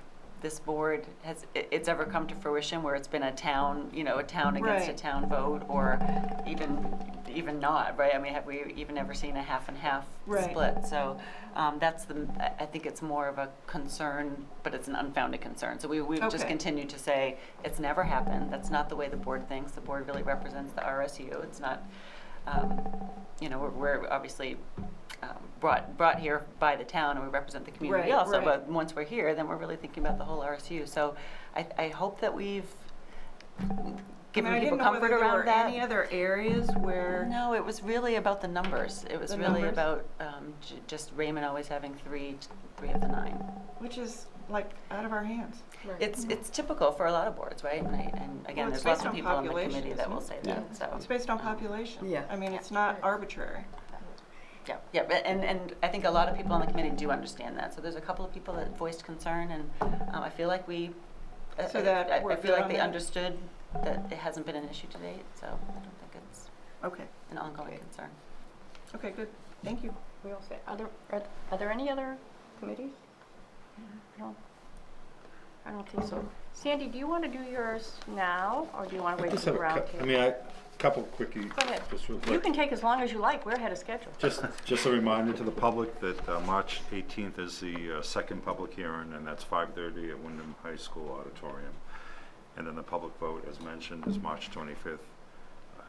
this board it's ever come to fruition where it's been a town against a Right. town vote, or even not, right? I mean, have we even ever seen a half and half Right. split? So I think it's more of a concern, but it's an unfounded concern. So we've just Okay. continued to say it's never happened. That's not the way the board thinks. The board really represents the RSU. It's not, we're obviously brought here by the town, and we represent the community Right, also. right. But once we're here, then we're really thinking about the whole RSU. So I hope that we've given I people didn't know comfort whether there around were that. any other areas where No, it was really about the numbers. It was The really numbers? about just Raymond always having three of the 9. which is like out of our hands. It's typical for a lot of boards, right? And again, Well, it's there's lots based of on people on the population, committee that isn't will it? say that. So It's based on population. Yeah. I mean, it's not arbitrary. yeah, and I think a lot of people on the committee do understand that. So there's a couple of people that voiced concern, and I feel like So that I we're feel good like on they that? understood that it hasn't been an issue to date. So I don't think it's Okay. an ongoing concern. Okay, good. Thank you. We all set. Are there any other committees? No. I don't think so. Sandy, do you want to do yours now, or do you want to wait just for have the a round table? couple quickie, Go ahead. just real You quick. can take as long as you like. We're ahead of schedule. Just a reminder to the public that March 18th is the second public hearing, and that's 5:30 at Wyndham High School Auditorium. And then the public vote, as mentioned, is March 25th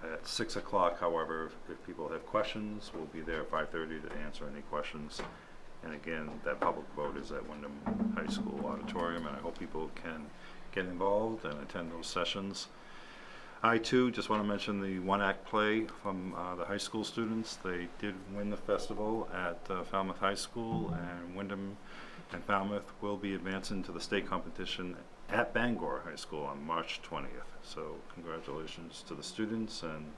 at 6 o'clock. However, if people have questions, we'll be there at 5:30 to answer any questions. And again, that public vote is at Wyndham High School Auditorium, and I hope people can get involved and attend those sessions. I too just want to mention the one-act play from the high school students. They did win the festival at Falmouth High School, and Wyndham and Falmouth will be advancing to the state competition at Bangor High School on March 20th. So congratulations to the students and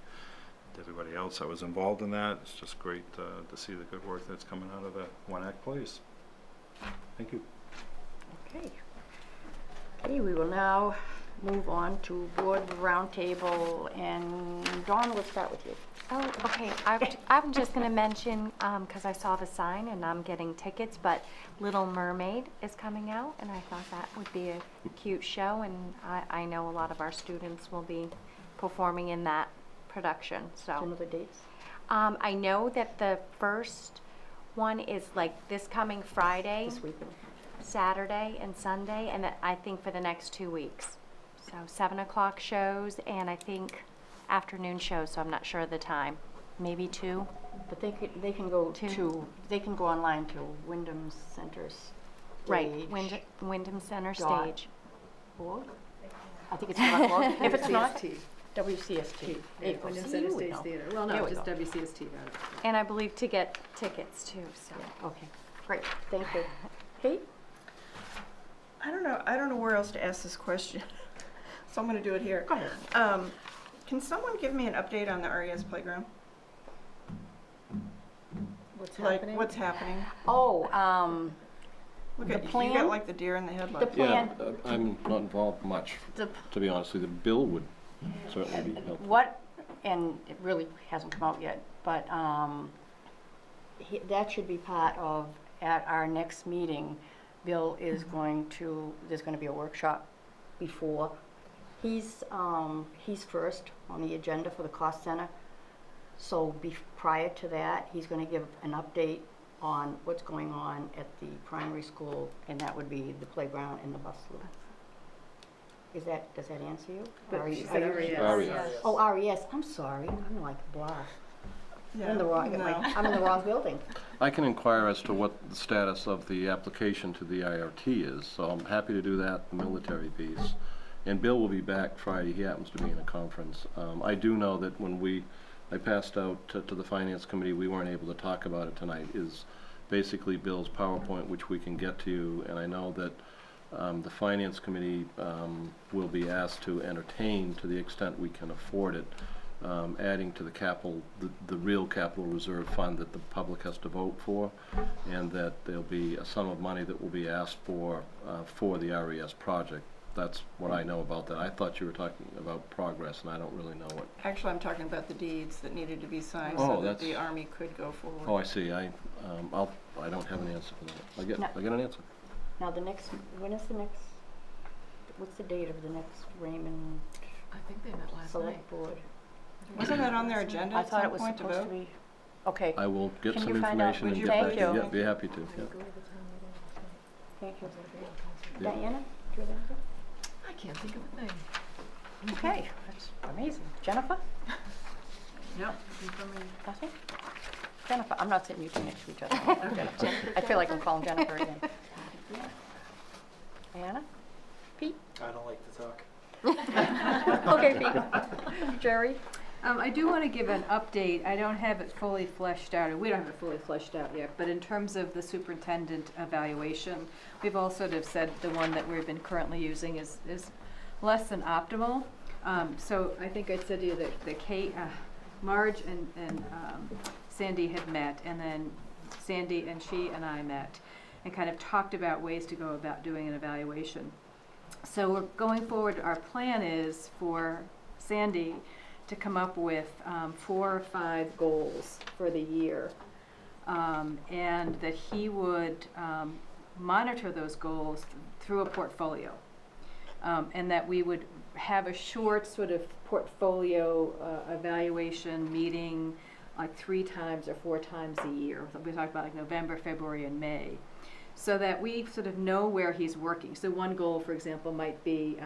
to everybody else that was involved in that. It's just great to see the good work that's coming out of the one-act plays. Thank you. Okay. Okay, we will now move on to board roundtable, and Dawn, we'll start with you. Oh, okay. I'm just going to mention, because I saw the sign and I'm getting tickets, but Little Mermaid is coming out, and I thought that would be a cute show, and I know a lot of our students will be performing in that production, Some so. of the dates. I know that the first one is like this coming Friday, This weekend. Saturday, and Sunday, and I think for the next 2 weeks. So 7 o'clock shows, and I think afternoon shows, so I'm not sure of the time. Maybe 2? But they can go they can go online to Wyndham Center's Right, stage. Wyndham Center Dot. stage. Org? I think it's .org. If it's not, WCST. WCST. There you go. Wyndham See, Center you would Stage know. Theater. Well, There no, we just go. WCST got it. And I believe to get tickets too, so. Okay, great, thank you. Kate? I don't know where else to ask this question, so I'm gonna do it here. Go ahead. Can someone give me an update on the RES playground? What's Like, what's happening? Oh, Look The at, you plan? got like the deer in the headlights. Yeah, Plan- I'm not involved much, the, to be honest with you. Bill would certainly be helpful. what, and it really hasn't come out yet, but, that should be part of, at our next meeting, Bill is going to, there's gonna be a workshop before. He's first on the agenda for the cost center. So prior to that, he's gonna give an update on what's going on at the primary school, and that would be the playground and the bus loop. Does that answer you? But Or are she you- said are you- RES. Oh, RES, I'm sorry, I'm like blah. I'm in the wrong, no. I'm in the wrong building. I can inquire as to what the status of the application to the IRT is, so I'm happy to do that, the military piece. And Bill will be back Friday, he happens to be in a conference. I do know that when I passed out to the Finance Committee, we weren't able to talk about it tonight, is basically Bill's PowerPoint, which we can get to you, and I know that the Finance Committee will be asked to entertain, to the extent we can afford it, adding to the capital, the real capital reserve fund that the public has to vote for, and that there'll be a sum of money that will be asked for the RES project. That's what I know about that. I thought you were talking about progress, and I don't really know what. Actually, I'm talking about the deeds that needed to be signed Oh, so that that's- the Army could go forward. Oh, I see. I don't have an answer for that. No. I get an answer. Now, what's the date of the next Raymond I think they met last night. Select Board? Wasn't that on their agenda I at thought some it was point to supposed to vote? be, okay, I will get Can some you find out? information and Would get you back to please? you. Thank Yeah, you. be happy to, yeah. thank you. Yeah. Diana, do you have anything? I can't think of a thing. Okay, that's amazing. Jennifer? No. Nothing? Jennifer, I'm not sitting you two next to each other. Jennifer. I feel like I'm calling Jennifer again. Diana? Pete? I don't like to talk. Okay, Pete. Jerry? I do want to give an update. I don't have it fully fleshed out, or we don't have it fully fleshed out yet, but in terms of the superintendent evaluation, we've all sort of said the one that we've been currently using is less than optimal. So I think I said to you that Marge and Sandy had met, and then Sandy and she and I met and kind of talked about ways to go about doing an evaluation. So we're going forward, our plan is for Sandy to come up with 4 or 5 goals for the year, and that he would monitor those goals through a portfolio, and that we would have a short sort of portfolio evaluation meeting like 3 times or 4 times a year. We talked about like November, February, and May, so that we sort of know where he's working. So one goal, for example, might be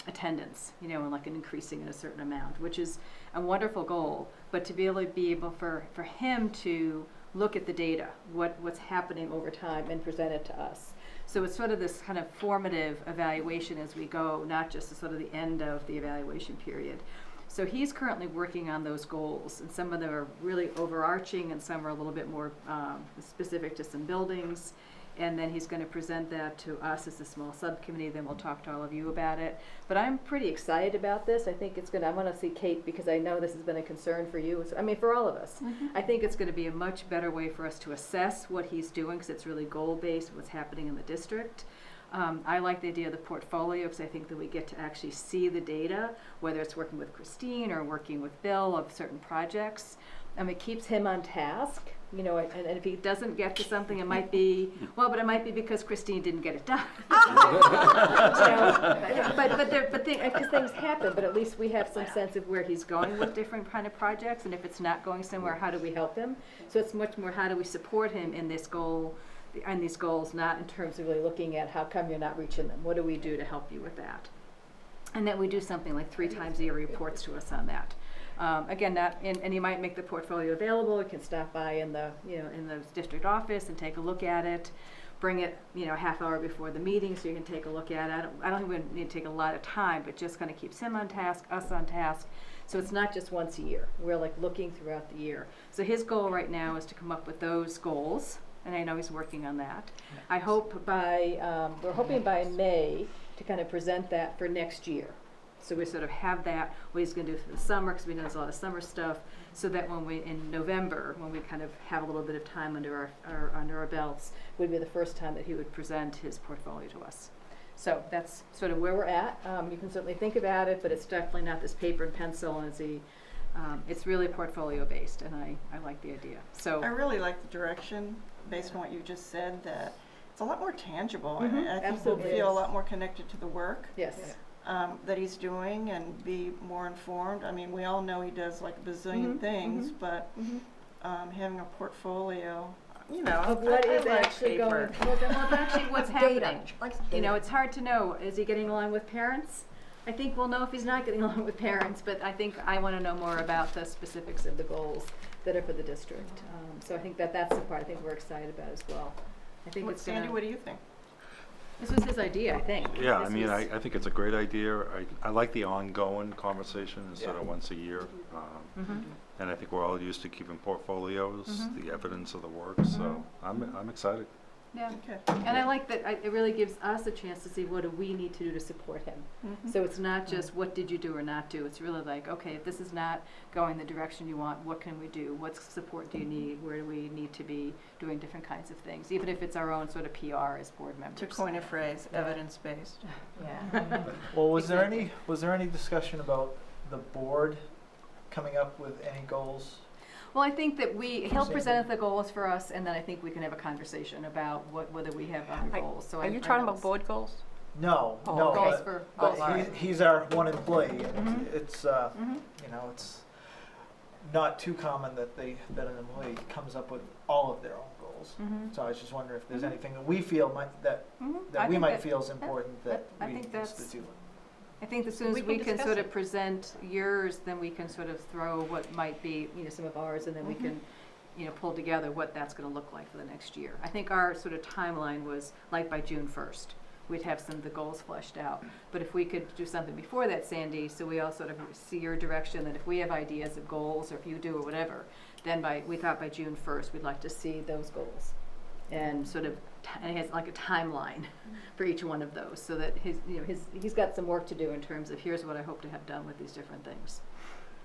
attendance, and like an increasing in a certain amount, which is a wonderful goal, but to be able for him to look at the data, what's happening over time, and present it to us. So it's sort of this kind of formative evaluation as we go, not just the sort of the end of the evaluation period. So he's currently working on those goals, and some of them are really overarching, and some are a little bit more specific to some buildings. and then he's gonna present that to us as a small subcommittee, then we'll talk to all of you about it. But I'm pretty excited about this. I think it's gonna, I wanna see Kate, because I know this has been a concern for you, I mean, for all of us. I think it's gonna be a much better way for us to assess what he's doing, because it's really goal-based, what's happening in the district. I like the idea of the portfolio, because I think that we get to actually see the data, whether it's working with Christine or working with Bill of certain projects. It keeps him on task, you know, and if he doesn't get to something, it might be, well, but it might be because Christine didn't get it done. But things happen, but at least we have some sense of where he's going with different kind of projects, and if it's not going somewhere, how do we help him? So it's much more, how do we support him in this goal, and these goals, not in terms of really looking at how come you're not reaching them, what do we do to help you with that? And then we do something like 3 times a year, reports to us on that. Again, and you might make the portfolio available. You can stop by in the district office and take a look at it. Bring it, a half hour before the meeting so you can take a look at it. I don't think we need to take a lot of time, but just kind of keeps him on task, us on task. So it's not just once a year. We're like looking throughout the year. So his goal right now is to come up with those goals, and I know he's working on that. I hope we're hoping by May to kind of present that for next year. So we sort of have that, what he's going to do for the summer, because we know there's a lot of summer stuff, so that when in November, when we kind of have a little bit of time under our belts, would be the first time that he would present his portfolio to us. So that's sort of where we're at. You can certainly think about it, but it's definitely not this paper and pencil, and it's really portfolio based, and I like the idea. So I really like the direction, based on what you just said, that it's a lot more tangible. I think absolutely we'll feel is. a lot more connected to the work. yes. That he's doing and be more informed. I mean, we all know he does like a bazillion things, but having a portfolio, Of what I is like actually paper. going, Well, actually what's happening. data. It's hard to know. Is he getting along with parents? I think we'll know if he's not getting along with parents, but I think I want to know more about the specifics of the goals that are for the district. So I think that's the part I think we're excited about as well. I think it's Sandy, what do you think? This was his idea, I think. Yeah, This I mean, was- I think it's a great idea. I like the ongoing conversation instead of once a year. And I think we're all used to keeping portfolios, the evidence of the work, so I'm excited. Yeah. Okay. And I like that it really gives us a chance to see what do we need to do to support him. So it's not just what did you do or not do. It's really like, okay, if this is not going the direction you want, what can we do? What support do you need? Where do we need to be doing different kinds of things? Even if it's our own sort of PR as board members. To coin a phrase, evidence-based. Yeah. Well, was there any discussion about the board coming up with any goals? Well, I think that he'll Same present the goals for us, and then I think we can have a conversation about whether we have other goals. So Are you talking about board goals? No, Oh, no. okay. Goals for But all right. he's our one employee, and it's it's not too common that an employee comes up with all of their own goals. So I was just wondering if there's anything that we feel that I we think might that- feel is important that I we think that's- institute. I think as soon as We we can can discuss sort of it. present yours, then we can sort of throw what might be, some of ours, and then we can, pull together what that's gonna look like for the next year. I think our sort of timeline was like by June 1st, we'd have some of the goals fleshed out. But if we could do something before that, Sandy, so we all sort of see your direction, that if we have ideas of goals, or if you do or whatever, then we thought by June 1st, we'd like to see those goals. And sort of, and it has like a timeline for each one of those, so that he's got some work to do in terms of here's what I hope to have done with these different things.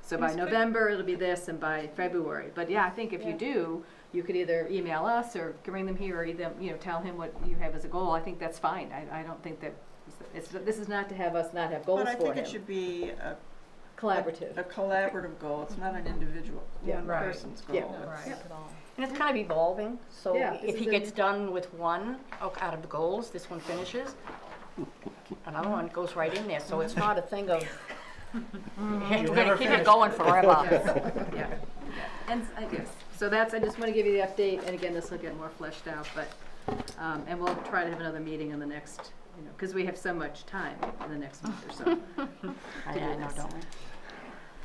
So by November, it'll be this, and by February. But yeah, I think if you do, you could either email us or bring them here, or either, tell him what you have as a goal. I think that's fine. I don't think that, this is not to have us not have goals But I for think him. it should be a Collaborative. collaborative goal. It's not an individual, one Right. person's goal. Yeah. It's- And it's kind of evolving, so Yeah, if this he is gets done with one out of the goals, this one finishes, another one goes right in there, so it's not a thing of, we're gonna keep it going forever. Yeah. And yes, so I just want to give you the update, and again, this will get more fleshed out, but, and we'll try to have another meeting in the next, because we have so much time in the next month or so. I know, don't we?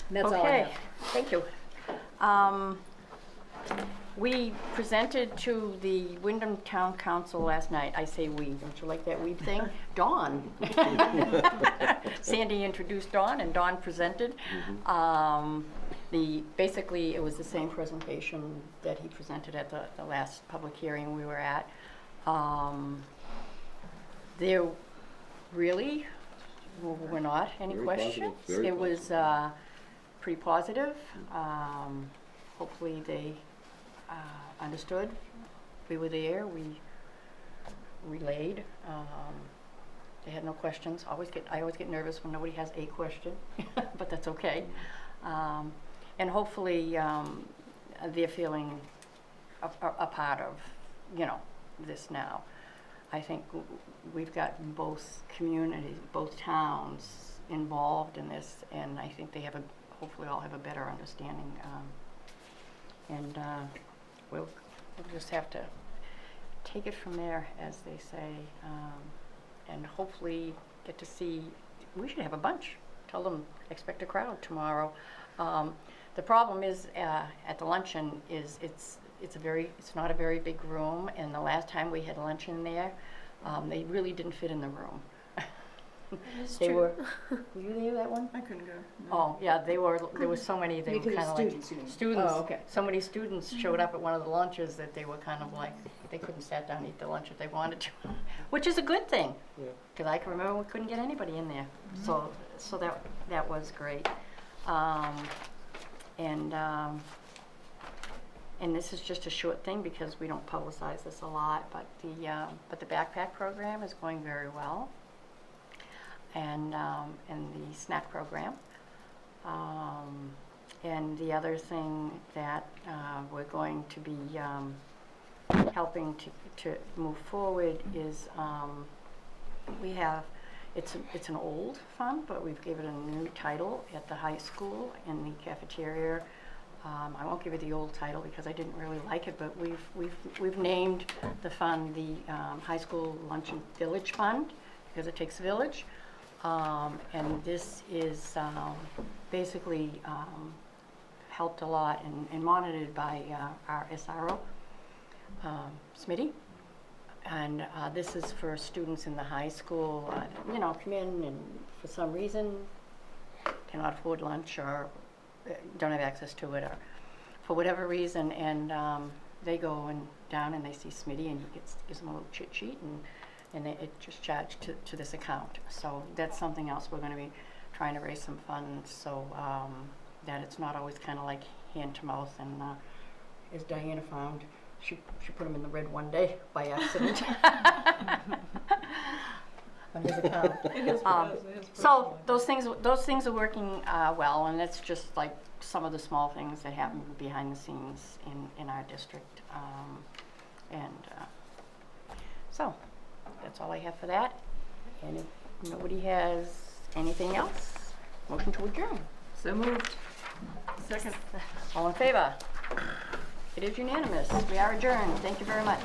And that's all I Okay, have. thank you. We presented to the Wyndham Town Council last night. I say we, don't you like that we thing? Dawn. Sandy introduced Dawn, and Dawn presented. Basically, it was the same presentation that he presented at the last public hearing we were at. There really were not any questions. It was pretty positive. Hopefully they understood. We were there. We relayed. They had no questions. I always get nervous when nobody has a question, but that's okay. And hopefully they're feeling a part of, this now. I think we've got both communities, both towns involved in this, and I think they hopefully all have a better understanding. And we'll just have to take it from there, as they say, and hopefully get to see. We should have a bunch. Tell them, expect a crowd tomorrow. The problem is at the luncheon is it's not a very big room, and the last time we had luncheon there, they really didn't fit in the room. They were you there that one? I couldn't go. Oh, yeah, there were so many, they were kind of like students. Oh, okay. So many students showed up at one of the lunches that they were kind of like, they couldn't sit down and eat the lunch if they wanted to, which is a good thing. Because I can remember we couldn't get anybody in there. So that was great. And this is just a short thing because we don't publicize this a lot, but the backpack program is going very well. And the snack program. And the other thing that we're going to be helping to move forward is it's an old fund, but we've given it a new title at the high school in the cafeteria. I won't give it the old title because I didn't really like it, but we've named the fund the High School Lunch and Village Fund because it takes a village. And this is basically helped a lot and monitored by our SRO, Smitty. And this is for students in the high school, come in and for some reason cannot afford lunch or don't have access to it or for whatever reason. And they go down and they see Smitty and he gives them a little cheat sheet and it just charged to this account. So that's something else we're going to be trying to raise some funds so that it's not always kind of like hand to mouth. And as Diana found, she put them in the red one day by accident on his account. So those things are working well, and it's just like some of the small things that happen behind the scenes in our district. So that's all I have for that. And if nobody has anything else, motion to adjourn. So moved. Second. All in favor? It is unanimous. We are adjourned. Thank you very much.